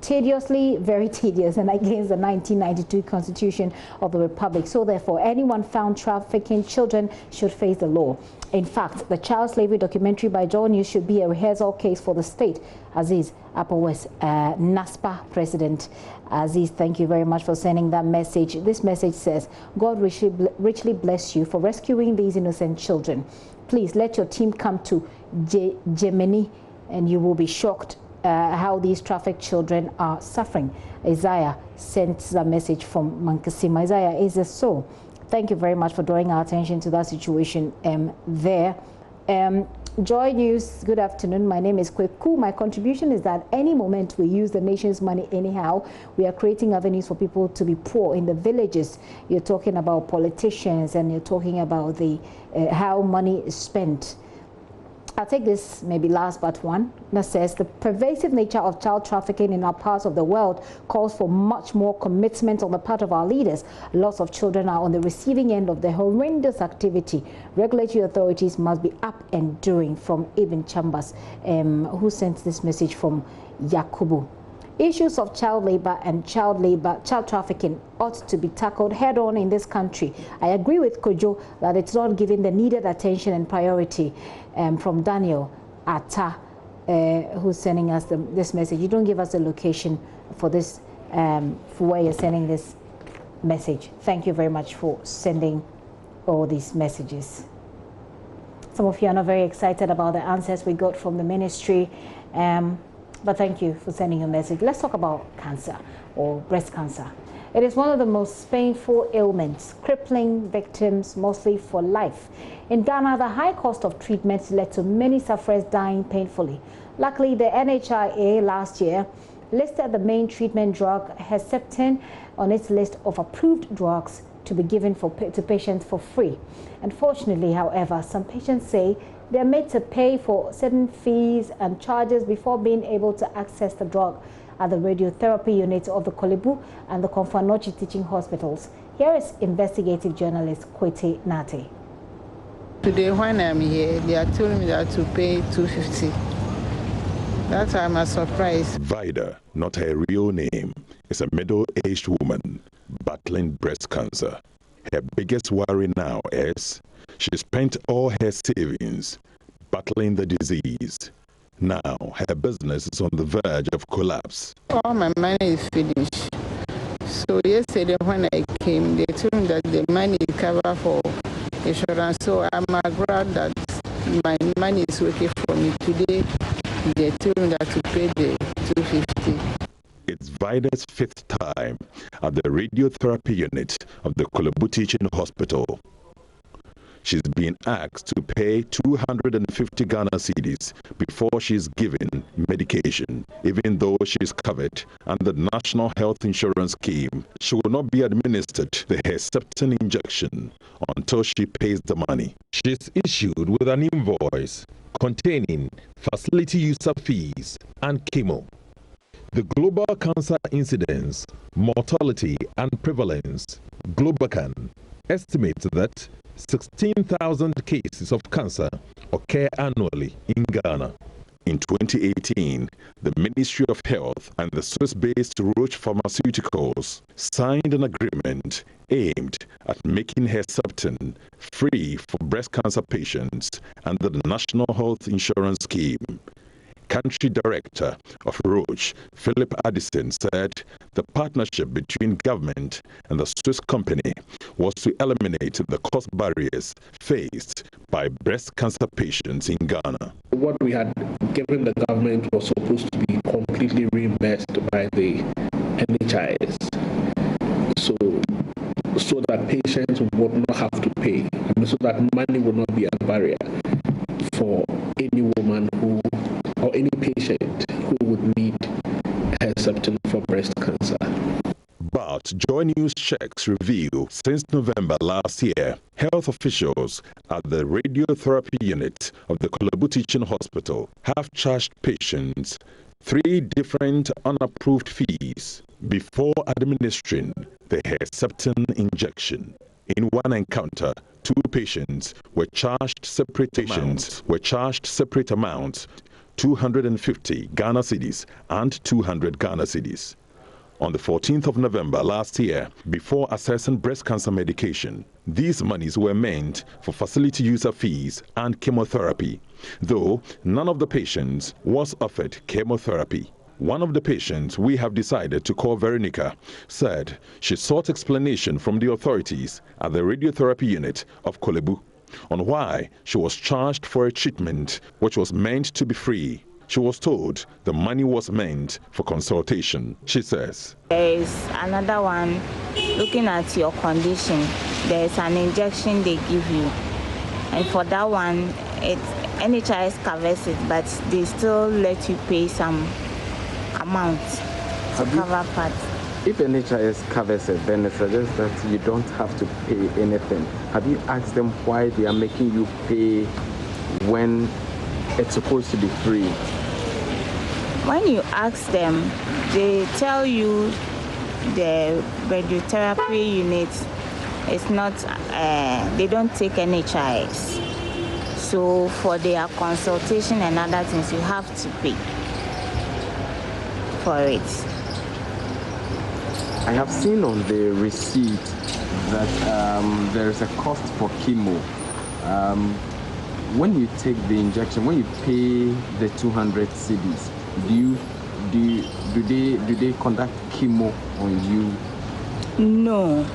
tediously, very tedious and against the 1992 Constitution of the Republic. So therefore, anyone found trafficking children should face the law. In fact, the child slavery documentary by JoyNews should be a rehearsal case for the state. Aziz Apawes, NASPA president. Aziz, thank you very much for sending that message. This message says, God richly bless you for rescuing these innocent children. Please let your team come to Gemini and you will be shocked how these trafficked children are suffering. Isaiah sent the message from Mankasima. Isaiah, is it so? Thank you very much for drawing our attention to that situation there. JoyNews, good afternoon. My name is Kweku. My contribution is that any moment we use the nation's money anyhow, we are creating avenues for people to be poor in the villages. You're talking about politicians and you're talking about the how money is spent. I'll take this maybe last but one that says the pervasive nature of child trafficking in our parts of the world calls for much more commitment on the part of our leaders. Lots of children are on the receiving end of the horrendous activity. Regulatory authorities must be up and doing. From Ibn Chambers, who sent this message from Yakubu. Issues of child labor and child trafficking ought to be tackled head on in this country. I agree with Kojo that it's not given the needed attention and priority. From Daniel Atta, who's sending us this message. You don't give us the location for this, for where you're sending this message. Thank you very much for sending all these messages. Some of you are not very excited about the answers we got from the ministry. But thank you for sending your message. Let's talk about cancer or breast cancer. It is one of the most painful ailments, crippling victims mostly for life. In Ghana, the high cost of treatment led to many sufferers dying painfully. Luckily, the NHIA last year listed the main treatment drug, Herceptin, on its list of approved drugs to be given to patients for free. Unfortunately, however, some patients say they are made to pay for certain fees and charges before being able to access the drug at the radiotherapy units of the Kolebu and the Komfo-Anokye teaching hospitals. Here is investigative journalist Kwete Nate. Today when I'm here, they are telling me that to pay $250. That's why I'm surprised. Vida, not her real name, is a middle-aged woman battling breast cancer. Her biggest worry now is she spent all her savings battling the disease. Now her business is on the verge of collapse. All my money is finished. So yesterday when I came, they told me that the money is covered for insurance. So I'm glad that my money is working for me. Today they told me that to pay the $250. It's Vida's 5th time at the radiotherapy unit of the Kolebu Teaching Hospital. She's been asked to pay 250 Ghana cedis before she's given medication. Even though she's covered under the National Health Insurance Scheme, she will not be administered the Herceptin injection until she pays the money. She's issued with an invoice containing facility user fees and chemo. The Global Cancer Incidence, Mortality and Prevalence, Globacan, estimates that 16,000 cases of cancer occur annually in Ghana. In 2018, the Ministry of Health and the Swiss-based Roche Pharmaceuticals signed an agreement aimed at making Herceptin free for breast cancer patients under the National Health Insurance Scheme. Country Director of Roche, Philip Addison, said the partnership between government and the Swiss company was to eliminate the cost barriers faced by breast cancer patients in Ghana. What we had given the government was supposed to be completely reimbursed by the NHIS, so that patients would not have to pay, and so that money would not be a barrier for any woman or any patient who would need Herceptin for breast cancer. But JoyNews checks reveal since November last year, health officials at the radiotherapy unit of the Kolebu Teaching Hospital have charged patients 3 different unapproved fees before administering the Herceptin injection. In one encounter, 2 patients were charged separate amounts, 250 Ghana cedis and 200 Ghana cedis. On the 14th of November last year, before assessing breast cancer medication, these monies were meant for facility user fees and chemotherapy, though none of the patients was offered chemotherapy. One of the patients we have decided to call Veronica said she sought explanation from the authorities at the radiotherapy unit of Kolebu on why she was charged for a treatment which was meant to be free. She was told the money was meant for consultation. She says, there is another one looking at your condition. There is an injection they give you, and for that one, NHIS covers it, but they still let you pay some amount to cover part. If NHIS covers it, then it suggests that you don't have to pay anything. Have you asked them why they are making you pay when it's supposed to be free? When you ask them, they tell you the radiotherapy unit is not, they don't take NHIS. So for their consultation and other things, you have to pay for it. I have seen on the receipt that there is a cost for chemo. When you take the injection, when you pay the 200 cedis, do they conduct chemo on you? No.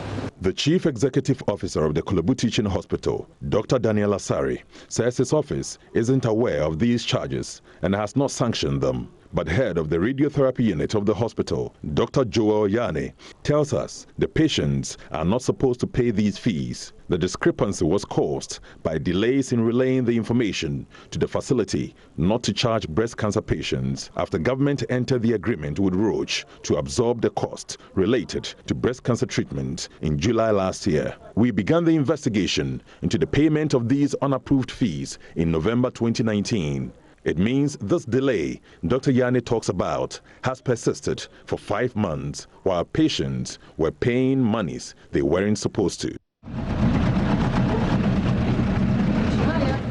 The Chief Executive Officer of the Kolebu Teaching Hospital, Dr. Daniel Asari, says his office isn't aware of these charges and has not sanctioned them. But head of the radiotherapy unit of the hospital, Dr. JoyNews, tells us the patients are not supposed to pay these fees. The discrepancy was caused by delays in relaying the information to the facility not to charge breast cancer patients after government entered the agreement with Roche to absorb the cost related to breast cancer treatment in July last year. We began the investigation into the payment of these unapproved fees in November 2019. It means this delay Dr. Yani talks about has persisted for 5 months while patients were paying monies they weren't supposed to.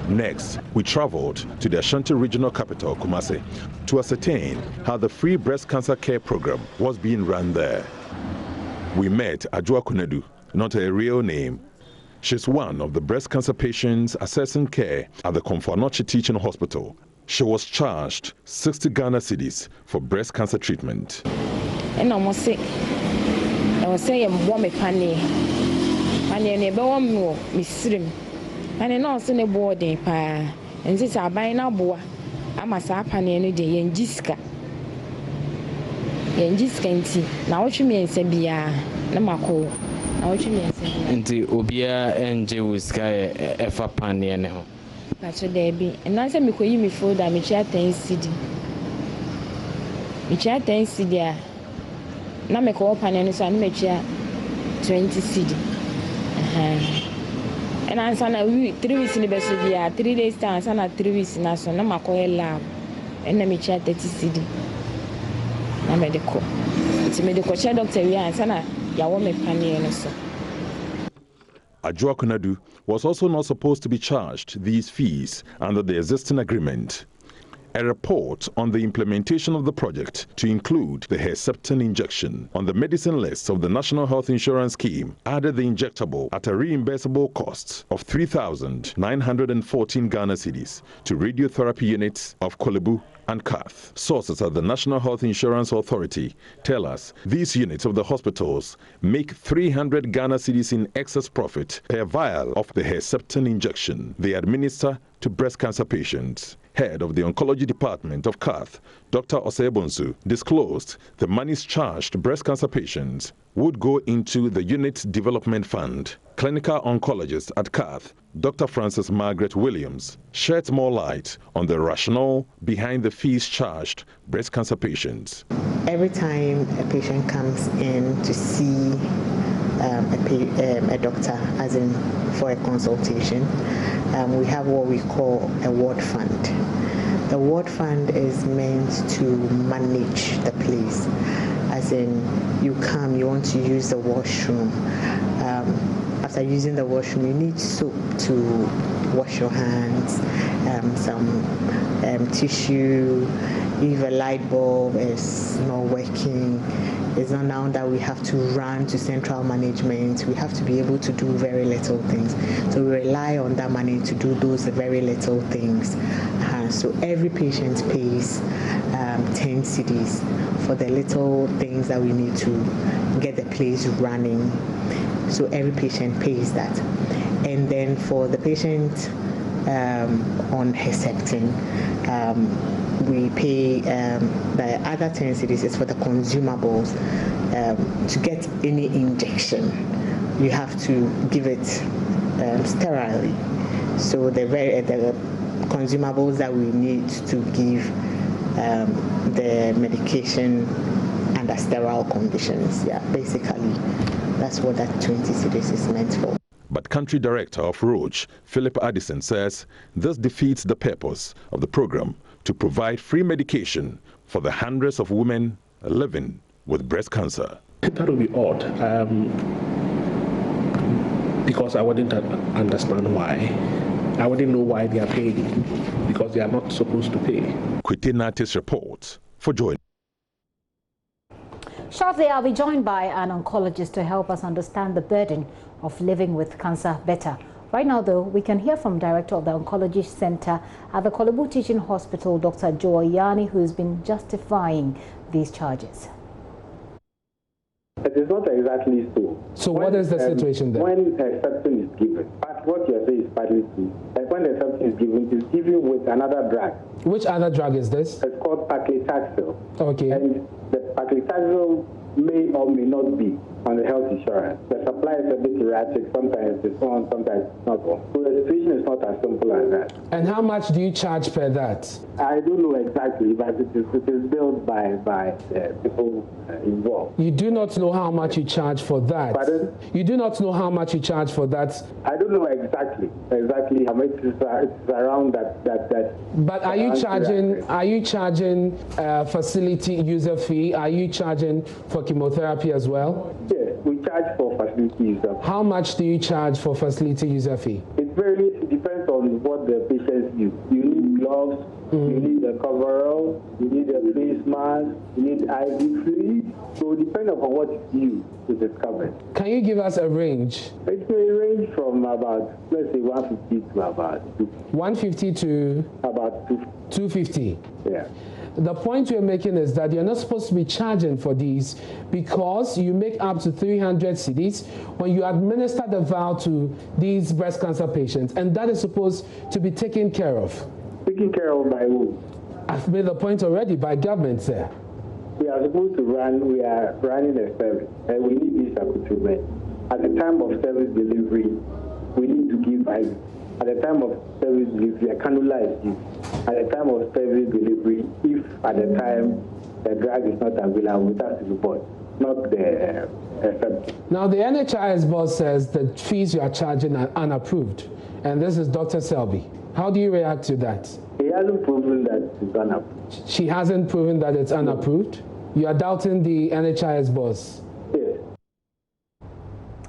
Next, we traveled to the Ashanti regional capital, Kumasi, to ascertain how the free breast cancer care program was being run there. We met Ajua Kunedu, not a real name. She's one of the breast cancer patients accessing care at the Komfo-Anokye Teaching Hospital. She was charged 60 Ghana cedis for breast cancer treatment. And I was saying, woman pani, and you never want more, Miss Srim. And I know some boarding pa, and this are buying a boa. I must have pani any day in Jiska. In Jiska, now what you mean, Sabia, Namako. Now what you mean, Sabia? And the Obia and Jewska, Efa Pani and now. That's what they be. And I said, me could you me food that me chair 10 CD. Me chair 10 CD. Now me call pan and so I me chair 20 CD. And I said, 3 weeks in the best of the year, 3 days time, I said, 3 weeks in us, so now I call lab. And then me chair 30 CD. Now medical. It's medical chair doctor, we are, and ya want me pan and so. Ajua Kunedu was also not supposed to be charged these fees under the existing agreement. A report on the implementation of the project to include the Herceptin injection on the medicine list of the National Health Insurance Scheme added the injectable at a reimbursable cost of 3,914 Ghana cedis to radiotherapy units of Kolebu and Kath. Sources at the National Health Insurance Authority tell us these units of the hospitals make 300 Ghana cedis in excess profit per vial of the Herceptin injection they administer to breast cancer patients. Head of the Oncology Department of Kath, Dr. Osebonsu, disclosed the monies charged to breast cancer patients would go into the unit's development fund. Clinical oncologist at Kath, Dr. Frances Margaret Williams, sheds more light on the rationale behind the fees charged breast cancer patients. Every time a patient comes in to see a doctor, as in for a consultation, we have what we call a ward fund. The ward fund is meant to manage the place, as in you come, you want to use the washroom. After using the washroom, you need soap to wash your hands, some tissue. If a light bulb is not working, it's not now that we have to run to central management. We have to be able to do very little things. So we rely on that money to do those very little things. So every patient pays 10 cedis for the little things that we need to get the place running. So every patient pays that. And then for the patient on Herceptin, we pay the other 10 cedis is for the consumables. To get any injection, you have to give it sterilely. So the consumables that we need to give the medication under sterile conditions. Yeah, basically, that's what that 20 cedis is meant for. But country director of Roche, Philip Addison, says this defeats the purpose of the program to provide free medication for the hundreds of women living with breast cancer. That would be odd, because I wouldn't understand why. I wouldn't know why they are paying, because they are not supposed to pay. Kwete Natis reports for Joy. Shortly, I'll be joined by an oncologist to help us understand the burden of living with cancer better. Right now, though, we can hear from Director of the Oncology Center at the Kolebu Teaching Hospital, Dr. JoyNews, who's been justifying these charges. It is not exactly so. So what is the situation then? When Herceptin is given, but what you're saying is partly true. When Herceptin is given with another drug. Which other drug is this? It's called paclitaxel. Okay. And the paclitaxel may or may not be on the health insurance. The supply is a bit erratic. Sometimes it's on, sometimes it's not on. So the situation is not as simple as that. And how much do you charge per that? I don't know exactly, but it is billed by people involved. You do not know how much you charge for that? Pardon? You do not know how much you charge for that? I don't know exactly how much it's around that. But are you charging facility user fee? Are you charging for chemotherapy as well? Yes, we charge for facility user fee. How much do you charge for facility user fee? It varies. It depends on what the patients use. You need gloves, you need a coverall, you need a face mask, you need IV fluid. So depending upon what you use, it is covered. Can you give us a range? It may range from about, let's say, 150 to about 250. 150 to? About 250. Yeah. The point you're making is that you're not supposed to be charging for these because you make up to 300 cedis when you administer the vial to these breast cancer patients, and that is supposed to be taken care of. Taken care of by who? I've made the point already, by government, sir. We are supposed to we are running a service, and we need this accoutrement. At the time of service delivery, we need to give IV. At the time of service delivery, a cannula is used. At the time of service delivery, if at the time the drug is not available, it has to be bought, not the effect. Now, the NHIS boss says the fees you are charging are unapproved, and this is Dr. Selby. How do you react to that? He hasn't proven that it's unapproved. She hasn't proven that it's unapproved? You are doubting the NHIS boss? Yes.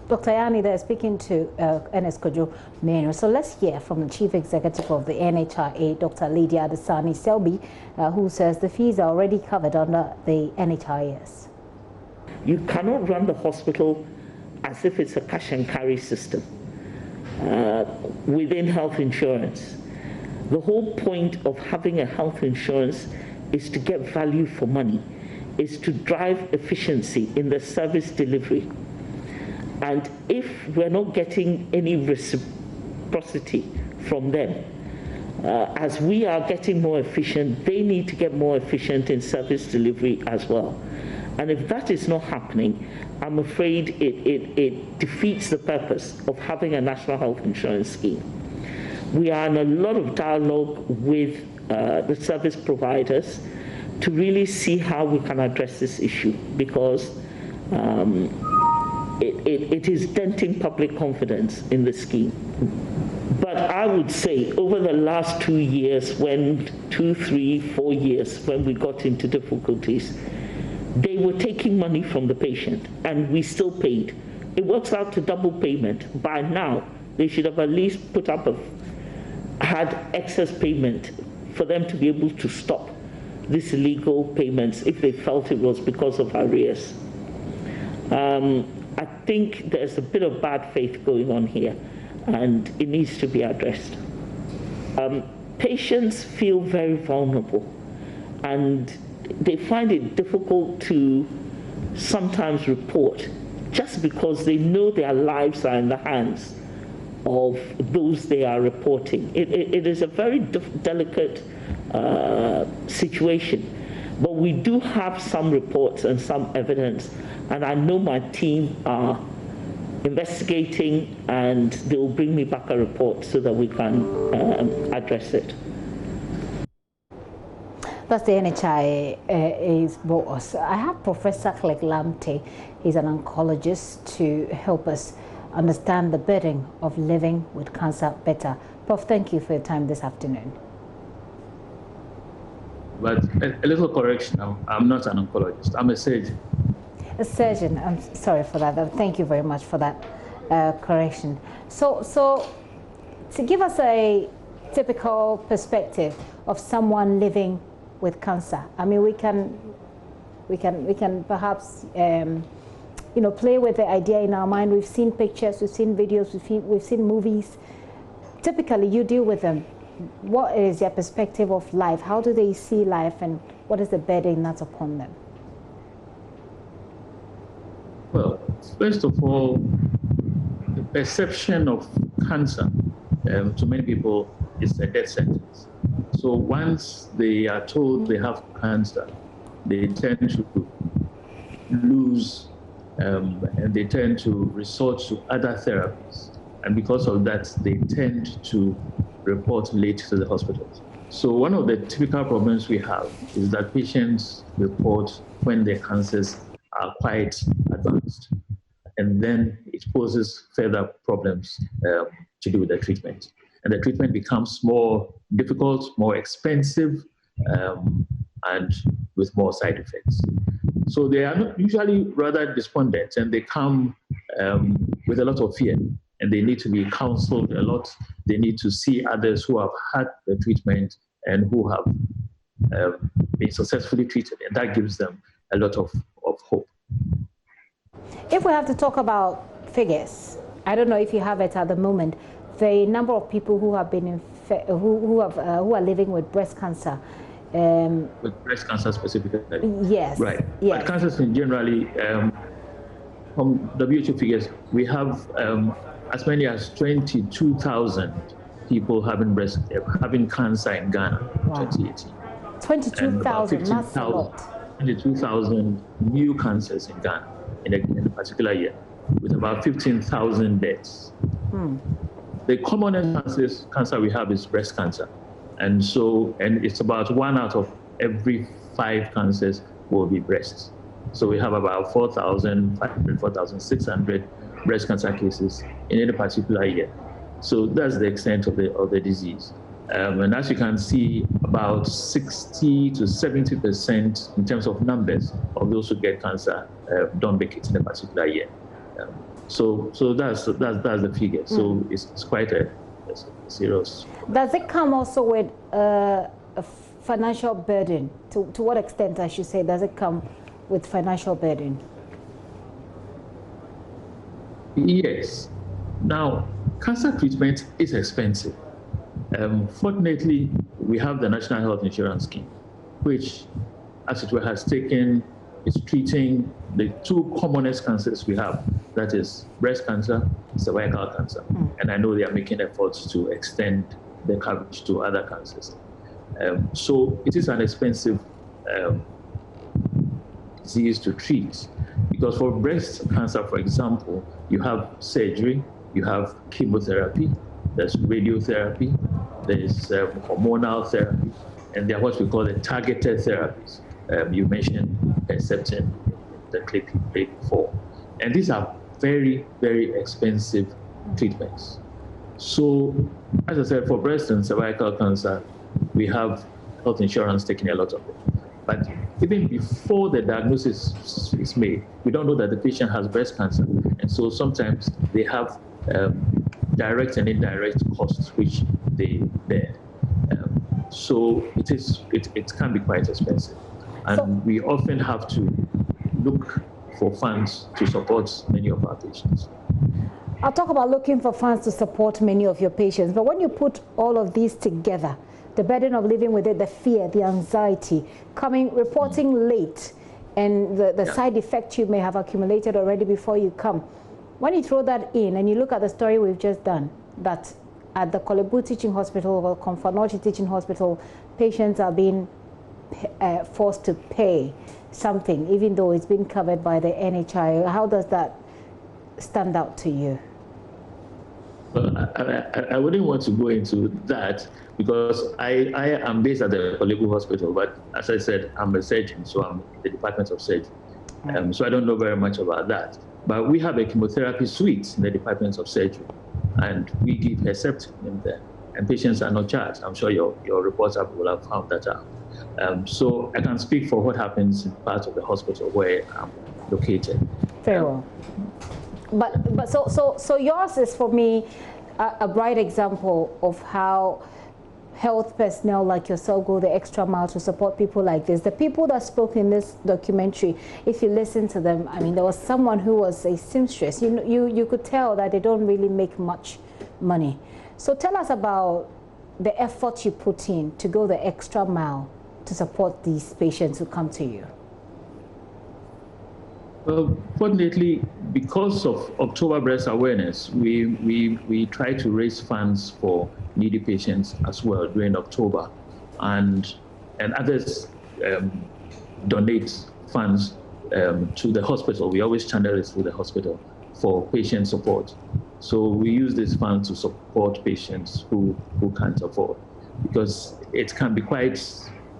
Dr. Yani there speaking to Ernest Kojo Menu. So let's hear from the Chief Executive of the NHIA, Dr. Lydia Adesani Selby, who says the fees are already covered under the NHIS. You cannot run the hospital as if it's a cash and carry system within health insurance. The whole point of having a health insurance is to get value for money, is to drive efficiency in the service delivery. And if we're not getting any reciprocity from them, as we are getting more efficient, they need to get more efficient in service delivery as well. And if that is not happening, I'm afraid it defeats the purpose of having a national health insurance scheme. We are in a lot of dialogue with the service providers to really see how we can address this issue, because it is denting public confidence in the scheme. But I would say over the last 2 years, 2, 3, 4 years, when we got into difficulties, they were taking money from the patient and we still paid. It works out to double payment. By now, they should have at least had excess payment for them to be able to stop these illegal payments if they felt it was because of arrears. I think there's a bit of bad faith going on here, and it needs to be addressed. Patients feel very vulnerable, and they find it difficult to sometimes report just because they know their lives are in the hands of those they are reporting. It is a very delicate situation, but we do have some reports and some evidence, and I know my team are investigating, and they will bring me back a report so that we can address it. That's the NHI's boss. I have Professor Clegg Lamptey. He's an oncologist to help us understand the burden of living with cancer better. Prof, thank you for your time this afternoon. But a little correction, I'm not an oncologist, I'm a surgeon. A surgeon, I'm sorry for that. Thank you very much for that correction. So to give us a typical perspective of someone living with cancer, I mean, we can perhaps play with the idea in our mind. We've seen pictures, we've seen videos, we've seen movies. Typically, you deal with them. What is their perspective of life? How do they see life, and what is the burden that's upon them? Well, first of all, the perception of cancer to many people is a death sentence. So once they are told they have cancer, they tend to lose and they tend to resort to other therapies. And because of that, they tend to report late to the hospitals. So one of the typical problems we have is that patients report when their cancers are quite advanced. And then it poses further problems to do with the treatment. And the treatment becomes more difficult, more expensive, and with more side effects. So they are usually rather despondent, and they come with a lot of fear, and they need to be counseled a lot. They need to see others who have had the treatment and who have been successfully treated, and that gives them a lot of hope. If we have to talk about figures, I don't know if you have it at the moment, the number of people who have been who are living with breast cancer. With breast cancer specifically? Yes. Right. Yes. But cancers in generally, from WHO figures, we have as many as 22,000 people having cancer in Ghana in 2018. 22,000, that's a lot. 22,000 new cancers in Ghana in a particular year, with about 15,000 deaths. The commonest cancer we have is breast cancer. And it's about 1 out of every 5 cancers will be breast. So we have about 4,500, 4,600 breast cancer cases in any particular year. So that's the extent of the disease. And as you can see, about 60 to 70% in terms of numbers of those who get cancer don't make it in a particular year. So that's the figure. So it's quite a serious. Does it come also with a financial burden? To what extent, I should say, does it come with financial burden? Yes. Now, cancer treatment is expensive. Fortunately, we have the National Health Insurance Scheme, which, as it were, is treating the 2 commonest cancers we have, that is breast cancer, cervical cancer. And I know they are making efforts to extend the coverage to other cancers. So it is an expensive disease to treat, because for breast cancer, for example, you have surgery, you have chemotherapy, there's radiotherapy, there's hormonal therapy, and there are what we call the targeted therapies. You mentioned Herceptin, the clip before. And these are very, very expensive treatments. So, as I said, for breast and cervical cancer, we have health insurance taking a lot of it. But even before the diagnosis is made, we don't know that the patient has breast cancer. And so sometimes they have direct and indirect costs which they bear. So it can be quite expensive. And we often have to look for funds to support many of our patients. I'll talk about looking for funds to support many of your patients, but when you put all of these together, the burden of living with it, the fear, the anxiety, reporting late, and the side effects you may have accumulated already before you come. When you throw that in and you look at the story we've just done, that at the Kolebu Teaching Hospital or Komfanochi Teaching Hospital, patients are being forced to pay something, even though it's been covered by the NHI. How does that stand out to you? Well, I wouldn't want to go into that because I am based at the Kolebu Hospital, but as I said, I'm a surgeon, so I'm in the Department of Surgery. So I don't know very much about that. But we have a chemotherapy suite in the Department of Surgery, and we give Herceptin in there, and patients are not charged. I'm sure your reporter will have found that out. So I can speak for what happens in part of the hospital where I'm located. Very well. But so yours is, for me, a bright example of how health personnel like yourself go the extra mile to support people like this. The people that spoke in this documentary, if you listen to them, I mean, there was someone who was a seamstress. You could tell that they don't really make much money. So tell us about the effort you put in to go the extra mile to support these patients who come to you. Well, fortunately, because of October Breast Awareness, we try to raise funds for needy patients as well during October. and others donate funds to the hospital. We always channel it through the hospital for patient support. So we use this fund to support patients who can't afford, because it can be quite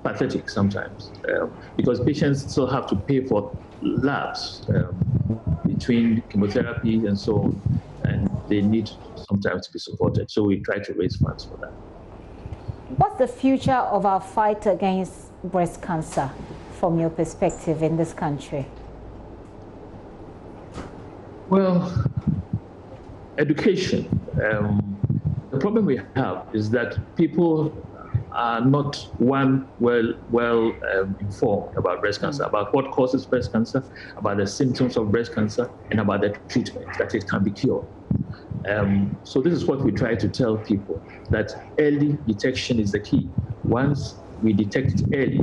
pathetic sometimes, because patients still have to pay for labs between chemotherapy and so on, and they need sometimes to be supported. So we try to raise funds for that. What's the future of our fight against breast cancer from your perspective in this country? Well, education. The problem we have is that people are not well informed about breast cancer, about what causes breast cancer, about the symptoms of breast cancer, and about the treatment, that it can be cured. So this is what we try to tell people, that early detection is the key. Once we detect it early,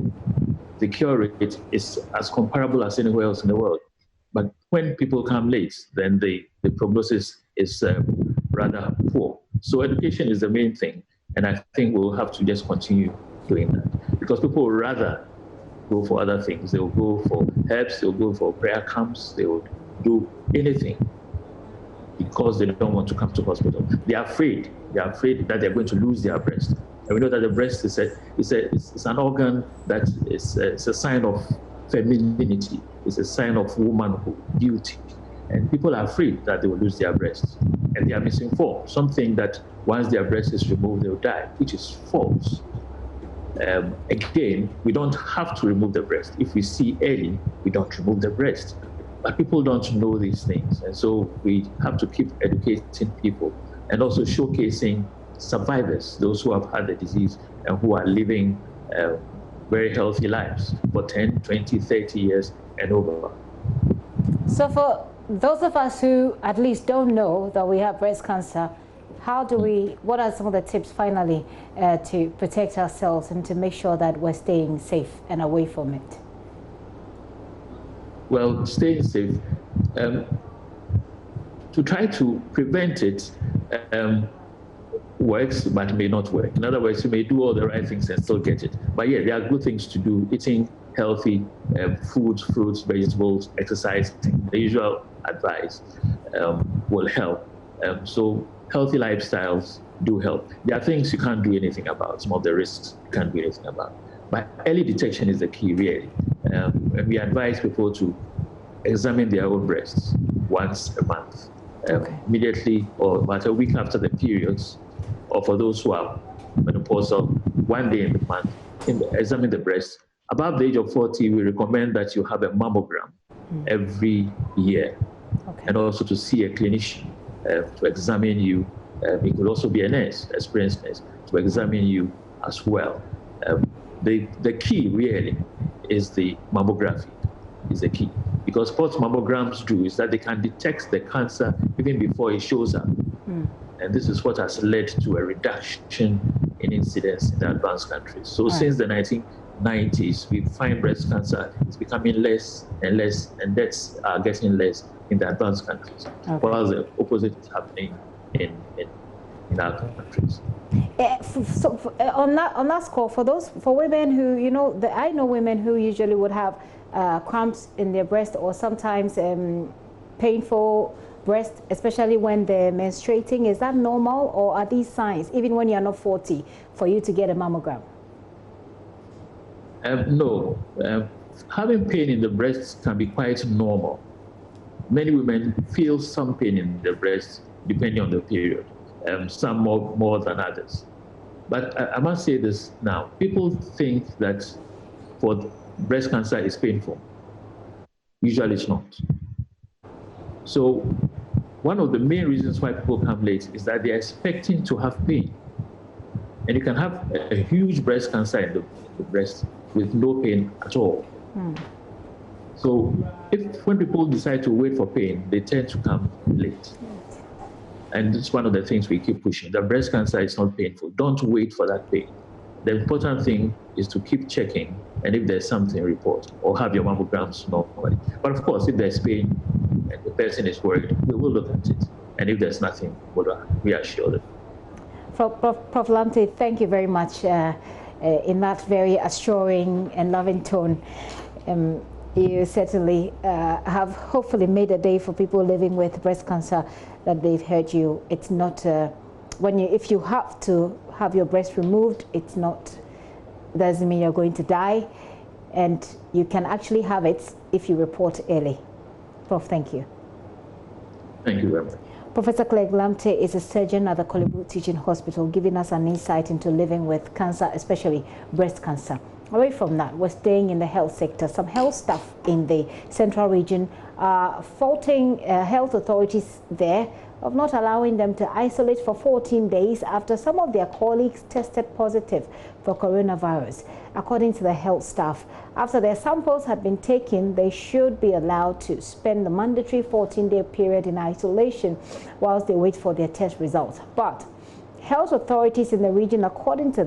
the cure rate is as comparable as anywhere else in the world. But when people come late, then the prognosis is rather poor. So education is the main thing. And I think we'll have to just continue doing that, because people will rather go for other things. They'll go for herbs, they'll go for prayer camps, they will do anything because they don't want to come to hospital. They are afraid. They are afraid that they're going to lose their breast. And we know that the breast is an organ that is a sign of femininity. It's a sign of womanhood, beauty. And people are afraid that they will lose their breasts. And they are misinformed. Something that once their breast is removed, they'll die, which is false. Again, we don't have to remove the breast. If we see early, we don't remove the breast. But people don't know these things. And so we have to keep educating people and also showcasing survivors, those who have had the disease and who are living very healthy lives for 10, 20, 30 years and over. So for those of us who at least don't know that we have breast cancer, what are some of the tips finally to protect ourselves and to make sure that we're staying safe and away from it? Well, staying safe, to try to prevent it works, but may not work. In other words, you may do all the right things and still get it. But yeah, there are good things to do. Eating healthy foods, fruits, vegetables, exercising, the usual advice will help. So healthy lifestyles do help. There are things you can't do anything about, some of the risks you can't do anything about. But early detection is the key, really. And we advise people to examine their own breasts once a month, immediately or about a week after the periods, or for those who are menopausal, 1 day in the month, examine the breast. Above the age of 40, we recommend that you have a mammogram every year, and also to see a clinician to examine you. It could also be a nurse, experienced nurse, to examine you as well. The key really is the mammography, is the key. Because what mammograms do is that they can detect the cancer even before it shows up. And this is what has led to a reduction in incidence in the advanced countries. So since the 1990s, we find breast cancer is becoming less and less, and deaths are getting less in the advanced countries, while the opposite is happening in our countries. On that score, for women who, I know women who usually would have cramps in their breast, or sometimes painful breast, especially when they're menstruating. Is that normal, or are these signs, even when you're not 40, for you to get a mammogram? No. Having pain in the breast can be quite normal. Many women feel some pain in the breast depending on the period, some more than others. But I must say this now. People think that for breast cancer is painful. Usually it's not. So one of the main reasons why people come late is that they're expecting to have pain. And you can have a huge breast cancer in the breast with no pain at all. So when people decide to wait for pain, they tend to come late. And it's one of the things we keep pushing. That breast cancer is not painful. Don't wait for that pain. The important thing is to keep checking, and if there's something, report, or have your mammograms normally. But of course, if there's pain and the person is worried, we will look at it. And if there's nothing, we'll reassure them. Prof. Lamptey, thank you very much. in that very assuring and loving tone. You certainly have hopefully made a day for people living with breast cancer, that they've heard you. It's not if you have to have your breast removed, it's not, doesn't mean you're going to die, and you can actually have it if you report early. Prof, thank you. Thank you very much. Professor Clegg Lamte is a surgeon at the Kolebu Teaching Hospital, giving us an insight into living with cancer, especially breast cancer. Away from that, we're staying in the health sector. Some health staff in the central region are faulting health authorities there of not allowing them to isolate for 14 days after some of their colleagues tested positive for coronavirus. According to the health staff, after their samples had been taken, they should be allowed to spend the mandatory 14-day period in isolation whilst they wait for their test results. But health authorities in the region, according to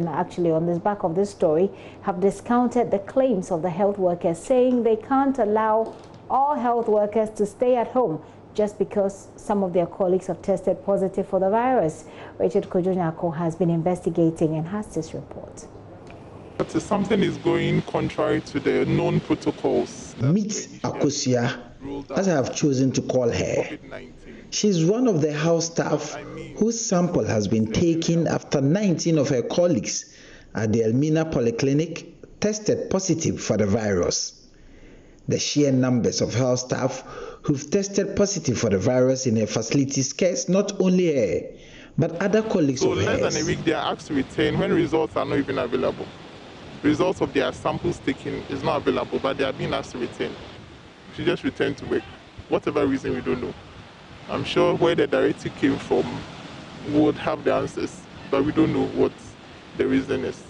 actually on this back of this story, have discounted the claims of the health workers, saying they can't allow all health workers to stay at home just because some of their colleagues have tested positive for the virus. Richard Kojonyako has been investigating and has this report. But something is going contrary to the known protocols. Meet Akosia, as I have chosen to call her. She's one of the house staff whose sample has been taken after 19 of her colleagues at the Elmina Polyclinic tested positive for the virus. The sheer numbers of health staff who've tested positive for the virus in her facility scares not only her, but other colleagues of hers. So less than a week they are asked to return when results are not even available. Results of their samples taken is not available, but they are being asked to return. She just returned to work. Whatever reason, we don't know. I'm sure where the directive came from would have the answers, but we don't know what the reason is.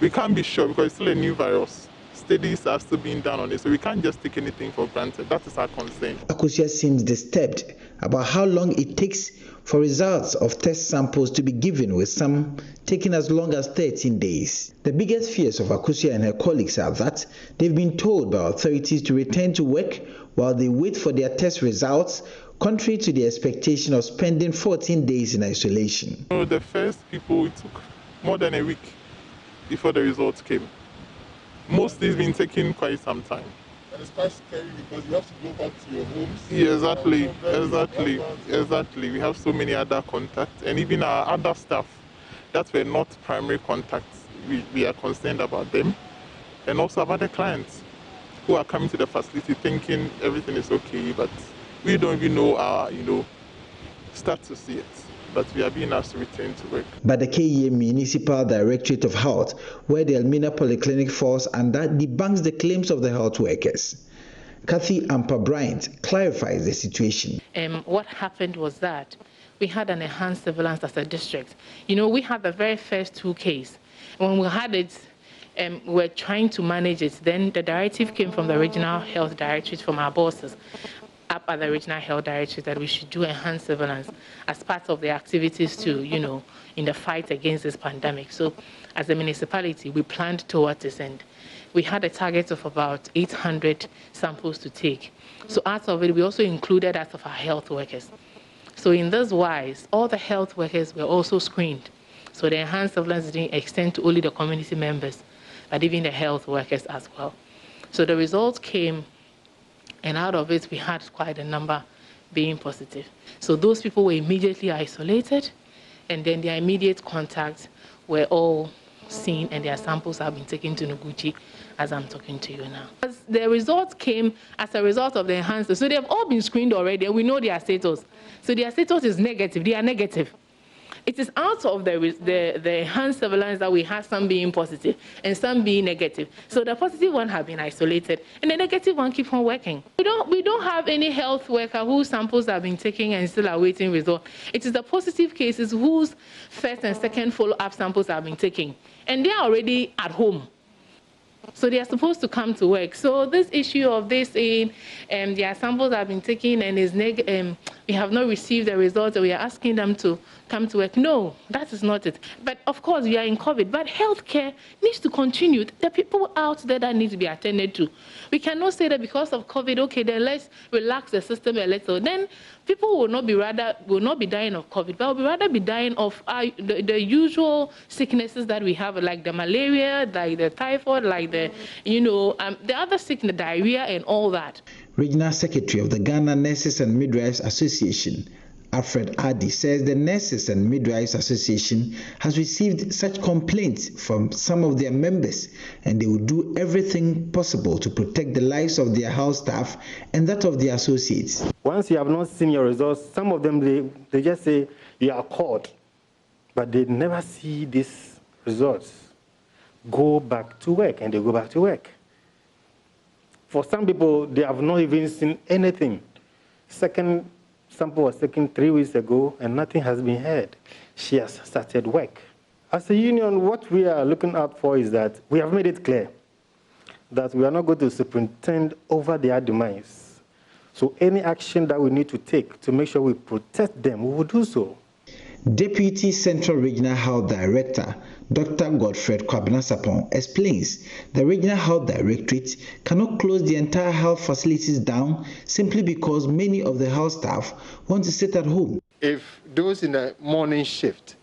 We can't be sure because it's still a new virus. Studies are still being done on it, so we can't just take anything for granted. That is our concern. Akosia seems disturbed about how long it takes for results of test samples to be given, with some taking as long as 13 days. The biggest fears of Akosia and her colleagues are that they've been told by authorities to return to work while they wait for their test results, contrary to the expectation of spending 14 days in isolation. The first people, it took more than a week before the results came. Most days been taking quite some time. And it's quite scary because you have to go back to your homes. Yeah, exactly. We have so many other contacts, and even our other staff that were not primary contacts, we are concerned about them, and also about the clients who are coming to the facility thinking everything is okay, but we don't even know our, status yet. But we are being asked to return to work. But the KEA Municipal Directorate of Health, where the Elmina Polyclinic falls, and that debunks the claims of the health workers. Kathy Ampa Bryant clarifies the situation. What happened was that we had an enhanced surveillance as a district. We had the very first 2 cases. When we had it, we were trying to manage it. Then the directive came from the Regional Health Directorate, from our bosses up at the Regional Health Directorate, that we should do enhanced surveillance as part of the activities to, in the fight against this pandemic. So as a municipality, we planned towards this, and we had a target of about 800 samples to take. So out of it, we also included that of our health workers. So in this wise, all the health workers were also screened. So the enhanced surveillance didn't extend to only the community members, but even the health workers as well. So the results came, and out of it, we had quite a number being positive. So those people were immediately isolated, and then their immediate contacts were all seen, and their samples have been taken to Noguchi as I'm talking to you now. The results came as a result of the enhanced, so they have all been screened already, and we know their status. So their status is negative, they are negative. It is out of the enhanced surveillance that we have some being positive and some being negative. So the positive one have been isolated, and the negative one keep on working. We don't have any health worker whose samples have been taken and still awaiting result. It is the positive cases whose first and second follow-up samples have been taken, and they are already at home. So they are supposed to come to work. So this issue of this saying their samples have been taken and is we have not received the results, and we are asking them to come to work. No, that is not it. But of course, we are in COVID, but healthcare needs to continue. There are people out there that need to be attended to. We cannot say that because of COVID, okay, then let's relax the system a little. Then people will not be dying of COVID, but will rather be dying of the usual sicknesses that we have, like the malaria, like the typhoid, like the other sickness, diarrhea, and all that. Regional Secretary of the Ghana Nurses and Midwives Association, Alfred Adi, says the Nurses and Midwives Association has received such complaints from some of their members, and they will do everything possible to protect the lives of their house staff and that of their associates. Once you have not seen your results, some of them, they just say you are caught, but they never see these results. Go back to work, and they go back to work. For some people, they have not even seen anything. Second sample was taken 3 weeks ago, and nothing has been heard. She has started work. As a union, what we are looking out for is that we have made it clear that we are not going to superintend over their demise. So any action that we need to take to make sure we protect them, we will do so. Deputy Central Regional Health Director, Dr. Godfred Kwabena-Sapon, explains the Regional Health Directorate cannot close the entire health facilities down simply because many of the health staff want to sit at home. If those in the morning shift,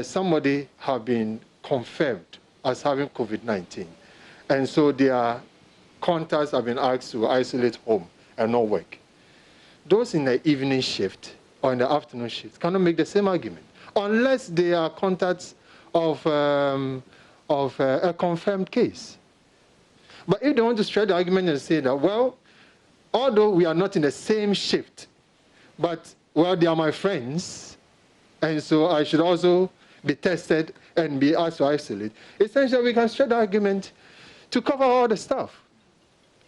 somebody have been confirmed as having COVID-19, and so their contacts have been asked to isolate home and not work, those in the evening shift or in the afternoon shift cannot make the same argument unless they are contacts of a confirmed case. But if they want to stretch the argument and say that, well, although we are not in the same shift, but, well, they are my friends, and so I should also be tested and be asked to isolate, essentially we can stretch the argument to cover all the stuff.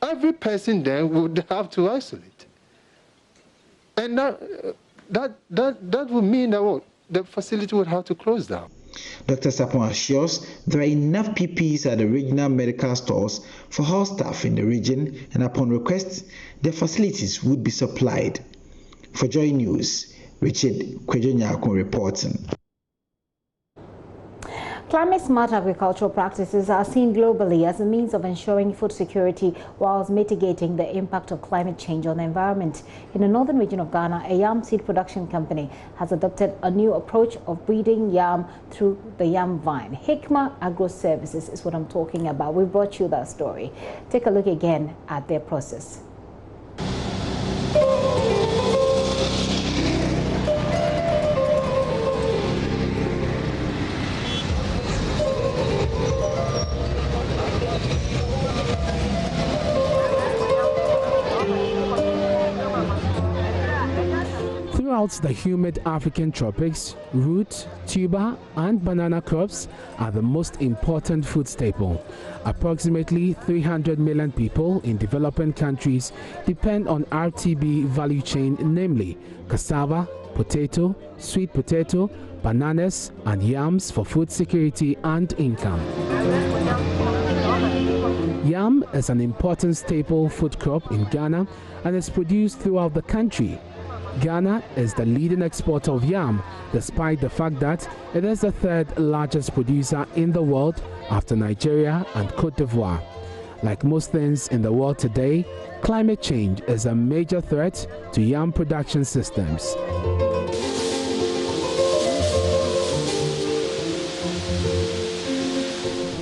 Every person then would have to isolate. And that would mean that what? The facility would have to close down. Dr. Sapon assures there are enough PPEs at the regional medical stores for health staff in the region, and upon request, the facilities would be supplied. For JoyNews, Richard Kwejonyako reporting. Climate-smart agricultural practices are seen globally as a means of ensuring food security whilst mitigating the impact of climate change on the environment. In the northern region of Ghana, a yam seed production company has adopted a new approach of breeding yam through the yam vine. Hikma Agro Services is what I'm talking about. We brought you that story. Take a look again at their process. Throughout the humid African tropics, root, tuber, and banana crops are the most important food staple. Approximately 300 million people in developing countries depend on RTB value chain, namely cassava, potato, sweet potato, bananas, and yams for food security and income. Yam is an important staple food crop in Ghana and is produced throughout the country. Ghana is the leading exporter of yam, despite the fact that it is the third largest producer in the world after Nigeria and Cote d'Ivoire. Like most things in the world today, climate change is a major threat to yam production systems.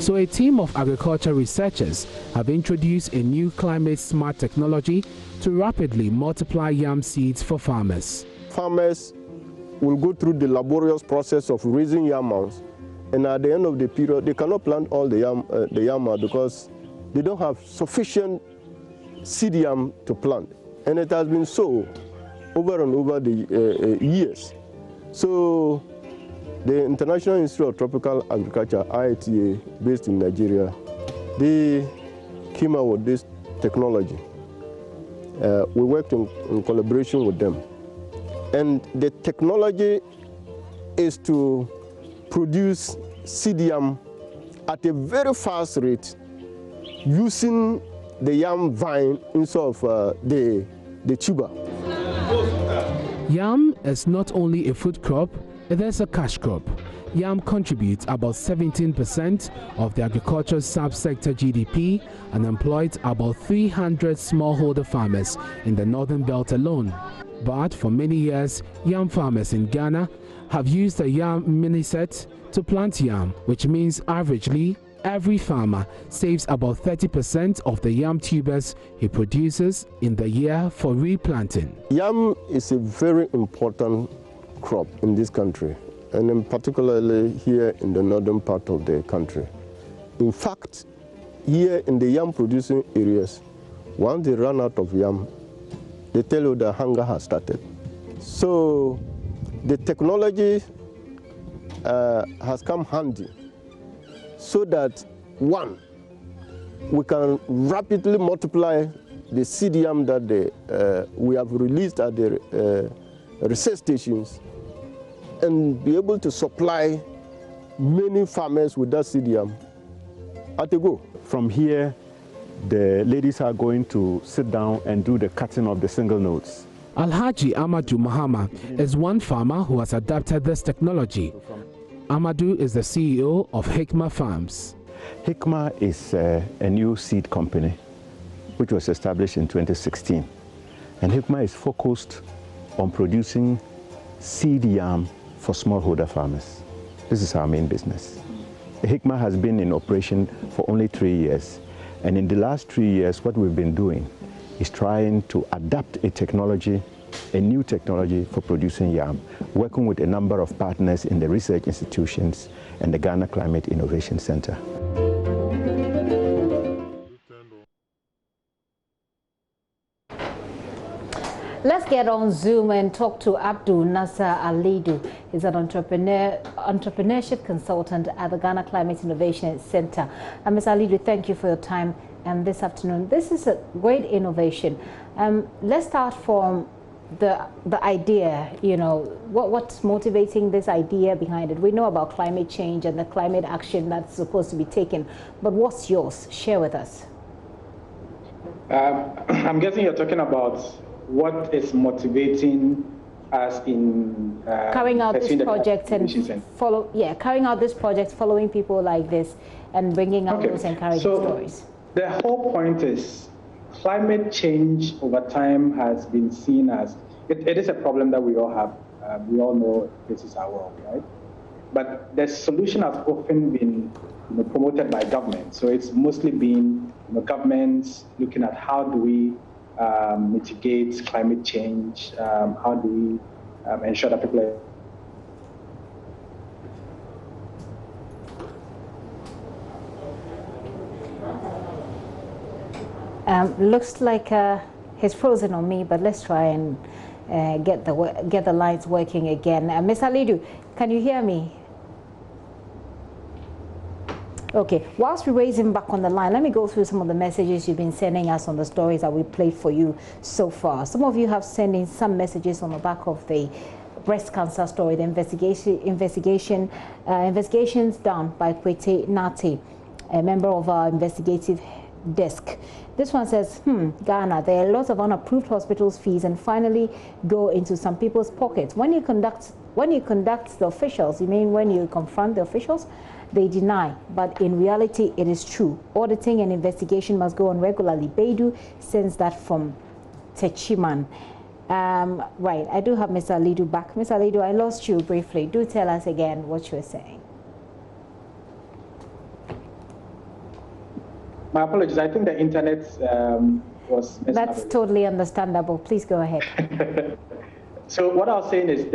So a team of agriculture researchers have introduced a new climate-smart technology to rapidly multiply yam seeds for farmers. Farmers will go through the laborious process of raising yam mounds, and at the end of the period, they cannot plant all the yam because they don't have sufficient seed yam to plant. And it has been so over and over the years. So the International Institute of Tropical Agriculture, IITA, based in Nigeria, they came out with this technology. We worked in collaboration with them. And the technology is to produce seed yam at a very fast rate using the yam vine instead of the tuber. Yam is not only a food crop, it is a cash crop. Yam contributes about 17% of the agricultural subsector GDP and employs about 300 smallholder farmers in the northern belt alone. But for many years, yam farmers in Ghana have used the yam mini-set to plant yam, which means averagely every farmer saves about 30% of the yam tubers he produces in the year for replanting. Yam is a very important crop in this country, and in particularly here in the northern part of the country. In fact, here in the yam producing areas, once they run out of yam, they tell you the hunger has started. So the technology has come handy so that, one, we can rapidly multiply the seed yam that we have released at the research stations and be able to supply many farmers with that seed yam at a go. From here, the ladies are going to sit down and do the cutting of the single nodes. Alhaji Amadou Mahama is one farmer who has adapted this technology. Amadou is the CEO of Hikma Farms. Hikma is a new seed company which was established in 2016. And Hikma is focused on producing seed yam for smallholder farmers. This is our main business. Hikma has been in operation for only 3 years. And in the last 3 years, what we've been doing is trying to adapt a new technology for producing yam, working with a number of partners in the research institutions and the Ghana Climate Innovation Center. Let's get on Zoom and talk to Abdul Nasser Alidu. He's an entrepreneurship consultant at the Ghana Climate Innovation Center. And Ms. Alidu, thank you for your time this afternoon. This is a great innovation. Let's start from the idea, you know, what's motivating this idea behind it? We know about climate change and the climate action that's supposed to be taken, but what's yours? Share with us. I'm guessing you're talking about what is motivating us in carrying out this project and carrying out this project, following people like this and bringing out those encouraging stories. The whole point is climate change over time has been seen as, it is a problem that we all have. We all know this is our world, right? But the solution has often been promoted by government. So it's mostly been governments looking at how do we mitigate climate change, how do we ensure that people looks like he's frozen on me, but let's try and get the lines working again. Ms. Alidu, can you hear me? Okay, whilst we raise him back on the line, let me go through some of the messages you've been sending us on the stories that we played for you so far. Some of you have sent in some messages on the back of the breast cancer story, the investigations done by Kwete Nati, a member of our investigative desk. This one says, Ghana, there are lots of unapproved hospitals fees and finally go into some people's pockets. When you conduct the officials, you mean when you confront the officials? They deny, but in reality, it is true. Auditing and investigation must go on regularly. Beidou sends that from Techiman. Right, I do have Mr. Alidu back. Mr. Alidu, I lost you briefly. Do tell us again what you were saying. My apologies. I think the internet was... That's totally understandable. Please go ahead. So what I was saying is,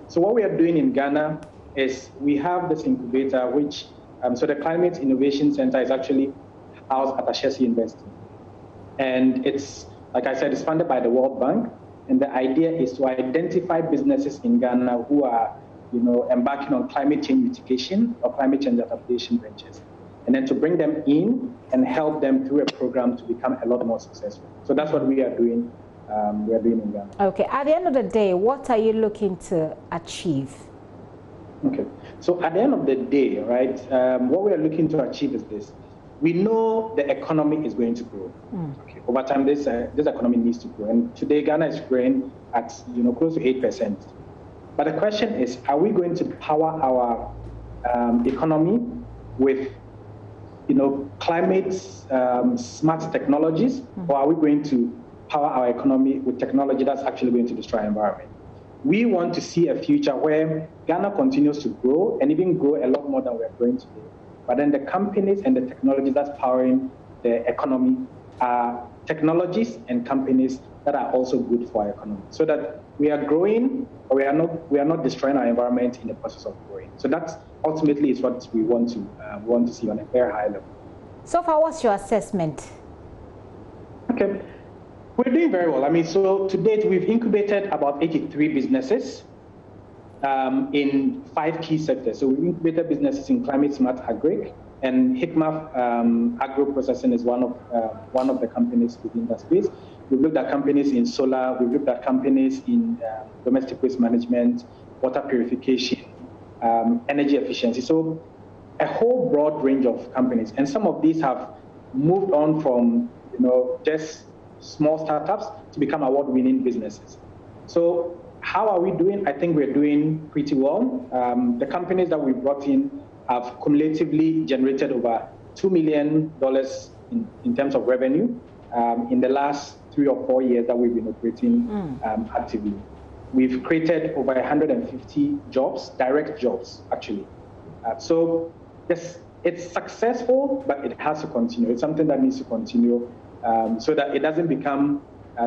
so what we are doing in Ghana is we have this incubator, which, so the Climate Innovation Center is actually housed at Ashesi University. And it's, like I said, it's funded by the World Bank. And the idea is to identify businesses in Ghana who are, embarking on climate change mitigation or climate change adaptation ventures. And then to bring them in and help them through a program to become a lot more successful. So that's what we are doing. We are doing in Ghana. Okay. At the end of the day, what are you looking to achieve? Okay. So at the end of the day, right, what we are looking to achieve is this. we know the economy is going to grow. Okay. Over time, this economy needs to grow. And today, Ghana is growing at close to 8%. But the question is, are we going to power our economy with climate smart technologies, or are we going to power our economy with technology that's actually going to destroy our environment? We want to see a future where Ghana continues to grow and even grow a lot more than we're growing today. But then the companies and the technologies that's powering the economy are technologies and companies that are also good for our economy, so that we are growing, or we are not destroying our environment in the process of growing. So that's ultimately is what we want to see on a very high level. So far, what's your assessment? Okay, we're doing very well. I mean, so to date, we've incubated about 83 businesses in 5 key sectors. So we've incubated businesses in climate smart agri, and Hikma Agro Processing is one of the companies within that space. We've looked at companies in solar. We've looked at companies in domestic waste management, water purification, energy efficiency. So a whole broad range of companies. And some of these have moved on from just small startups to become award-winning businesses. So how are we doing? I think we're doing pretty well. The companies that we brought in have cumulatively generated over $2 million in terms of revenue in the last 3 or 4 years that we've been operating actively. We've created over 150 jobs, direct jobs, actually. So yes, it's successful, but it has to continue. It's something that needs to continue so that it doesn't become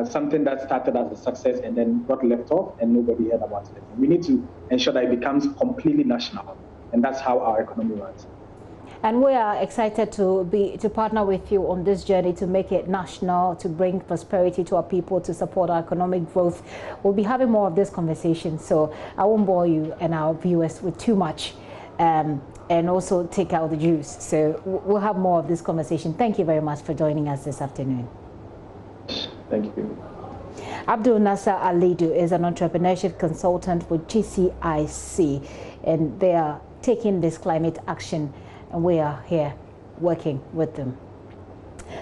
something that started as a success and then got left off and nobody heard about it. We need to ensure that it becomes completely national, and that's how our economy runs. And we are excited to partner with you on this journey to make it national, to bring prosperity to our people, to support our economic growth. We'll be having more of this conversation, so I won't bore you and our viewers with too much, and also take out the juice. So we'll have more of this conversation. Thank you very much for joining us this afternoon. Thank you. Abdul Nasser Alidu is an entrepreneurship consultant with GCIC, and they are taking this climate action, and we are here working with them.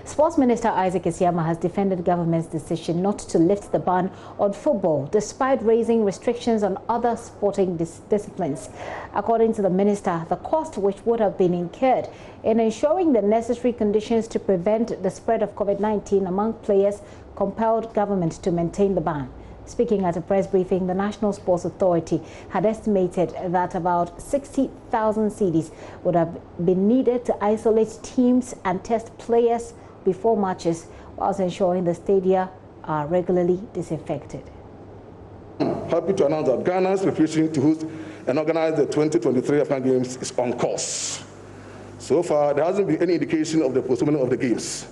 Sports Minister Isaac Isiama has defended government's decision not to lift the ban on football, despite raising restrictions on other sporting disciplines. According to the minister, the cost which would have been incurred in ensuring the necessary conditions to prevent the spread of COVID-19 among players compelled government to maintain the ban. Speaking at a press briefing, the National Sports Authority had estimated that about 60,000 cedis would have been needed to isolate teams and test players before matches, whilst ensuring the stadia are regularly disinfected. I'm happy to announce that Ghana's preparation to host and organize the 2023 African Games is on course. So far, there hasn't been any indication of the postponement of the Games.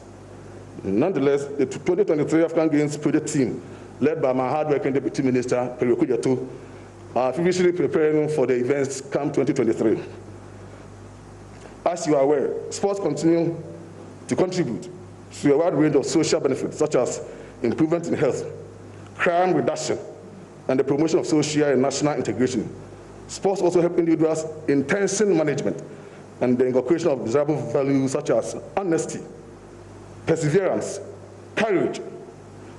Nonetheless, the 2023 African Games project team, led by my hard-working Deputy Minister, Perry Okujato, are officially preparing for the events come 2023. As you are aware, sports continue to contribute to a wide range of social benefits, such as improvement in health, crime reduction, and the promotion of social and national integration. Sports also help individuals in tension management and the inculcation of desirable values such as honesty, perseverance, courage,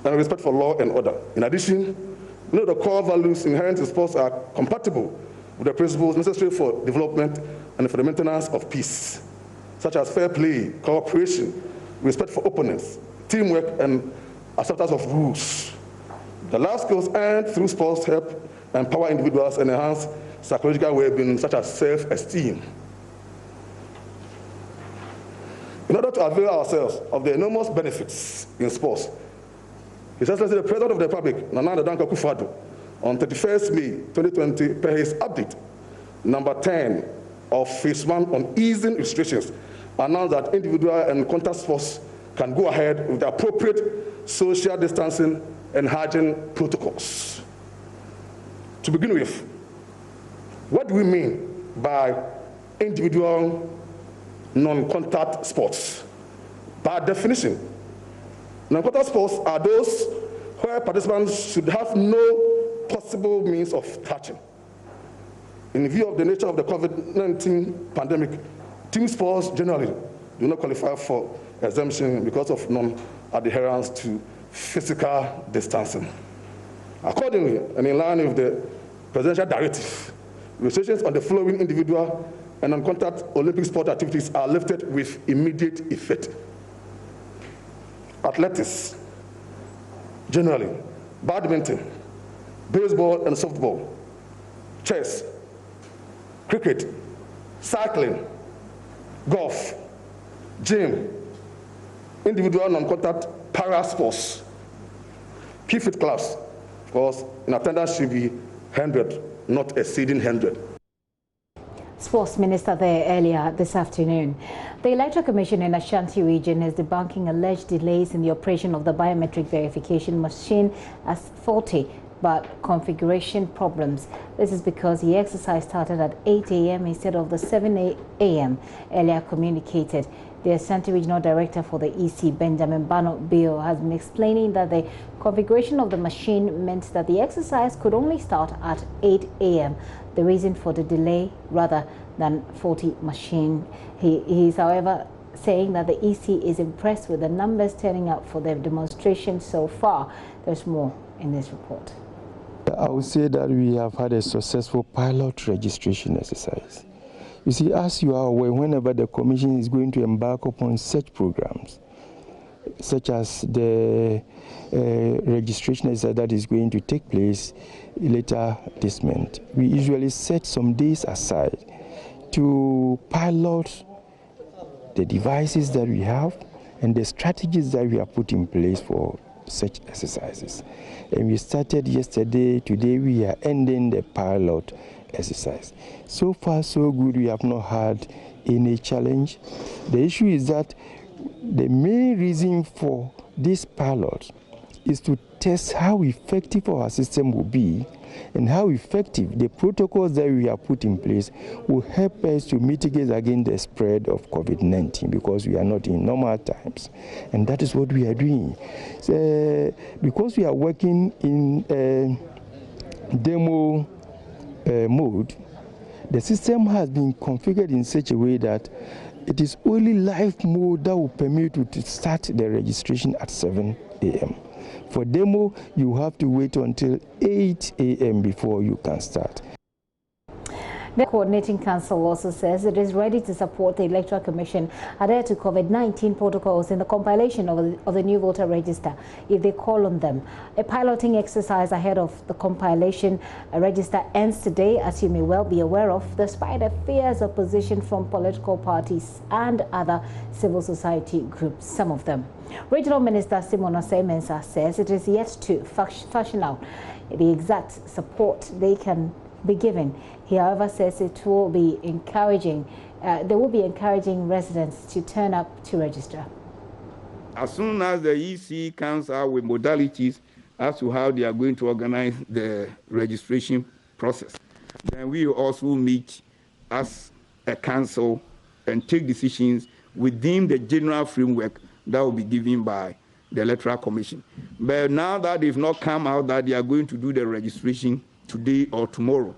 and respect for law and order. In addition, the core values inherent in sports are compatible with the principles necessary for development and for the maintenance of peace, such as fair play, cooperation, respect for opponents, teamwork, and acceptance of rules. The life skills earned through sports help empower individuals and enhance psychological well-being, such as self-esteem. In order to avail ourselves of the enormous benefits in sports, His Excellency the President of the Republic, Nana Addo Dankwa Akufo-Addo, on 31st May 2020, per his update number 10 of Phase 1 on easing restrictions, announced that individual and contact sports can go ahead with the appropriate social distancing and hygiene protocols. To begin with, what do we mean by individual non-contact sports? By definition, non-contact sports are those where participants should have no possible means of touching. In view of the nature of the COVID-19 pandemic, team sports generally do not qualify for exemption because of non-adherence to physical distancing. Accordingly, and in line with the presidential directive, restrictions on the following individual and non-contact Olympic sport activities are lifted with immediate effect. Athletics, generally, badminton, baseball and softball, chess, cricket, cycling, golf, gym, individual non-contact para sports, keep fit clubs, of course, in attendance should be 100, not exceeding 100. Sports Minister there earlier this afternoon. The Electoral Commission in Ashanti region is debunking alleged delays in the operation of the biometric verification machine as faulty but configuration problems. This is because the exercise started at 8 a.m. instead of the 7 a.m. earlier communicated. The Ashanti Regional Director for the EC, Benjamin Bano Bio, has been explaining that the configuration of the machine meant that the exercise could only start at 8 a.m. The reason for the delay rather than faulty machine. He is, however, saying that the EC is impressed with the numbers turning up for the demonstration so far. There's more in this report. I would say that we have had a successful pilot registration exercise. You see, as you are aware, whenever the Commission is going to embark upon such programs, such as the registration exercise that is going to take place later this month, we usually set some days aside to pilot the devices that we have and the strategies that we have put in place for such exercises. And we started yesterday. Today we are ending the pilot exercise. So far so good, we have not had any challenge. The issue is that the main reason for this pilot is to test how effective our system will be and how effective the protocols that we have put in place will help us to mitigate against the spread of COVID-19, because we are not in normal times. And that is what we are doing. So, because we are working in demo mode, the system has been configured in such a way that it is only live mode that will permit you to start the registration at 7 a.m. For demo, you have to wait until 8 a.m. before you can start. The Coordinating Council also says it is ready to support the Electoral Commission adhere to COVID-19 protocols in the compilation of the new voter register if they call on them. A piloting exercise ahead of the compilation register ends today, as you may well be aware of, despite the fierce opposition from political parties and other civil society groups, some of them. Regional Minister Simon Osei-Mensah says it is yet to fashion out the exact support they can be given. He, however, says it will be encouraging, they will be encouraging residents to turn up to register. As soon as the EC comes out with modalities as to how they are going to organize the registration process, then we will also meet as a council and take decisions within the general framework that will be given by the Electoral Commission. But now that they've not come out that they are going to do the registration today or tomorrow,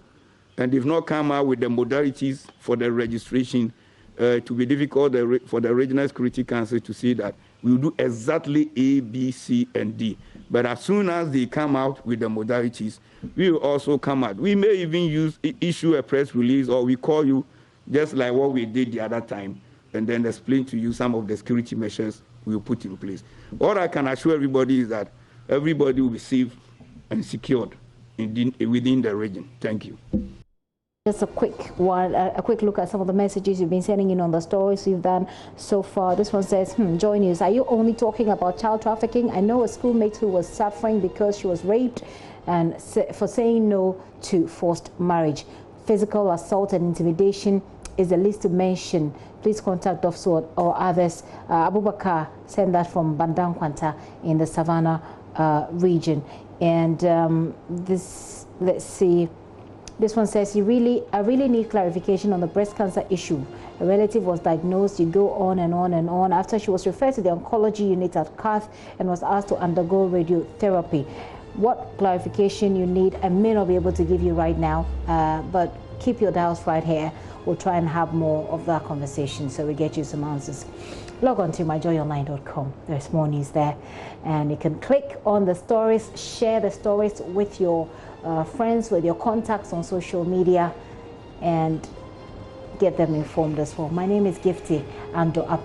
and they've not come out with the modalities for the registration, to be difficult for the Regional Security Council to say that we will do exactly A, B, C, and D. But as soon as they come out with the modalities, we will also come out. We may even issue a press release, or we call you just like what we did the other time, and then explain to you some of the security measures we will put in place. All I can assure everybody is that everybody will be safe and secured within the region. Thank you. Just a quick look at some of the messages you've been sending in on the stories you've done so far. This one says, JoyNews, are you only talking about child trafficking? I know a schoolmate who was suffering because she was raped and for saying no to forced marriage. Physical assault and intimidation is the least to mention. Please contact Dofso or others. Abubakar sent that from Bandang Kwanta in the Savannah region. And this, let's see. This one says, I really need clarification on the breast cancer issue. A relative was diagnosed, you go on and on and on. After she was referred to the oncology unit at Cath and was asked to undergo radiotherapy. what clarification you need, I may not be able to give you right now, but keep your dials right here. We'll try and have more of that conversation so we get you some answers. Log on to myjoyonline.com. There's more news there. And you can click on the stories, share the stories with your friends, with your contacts on social media, and get them informed as well. My name is Gifty Ando Api.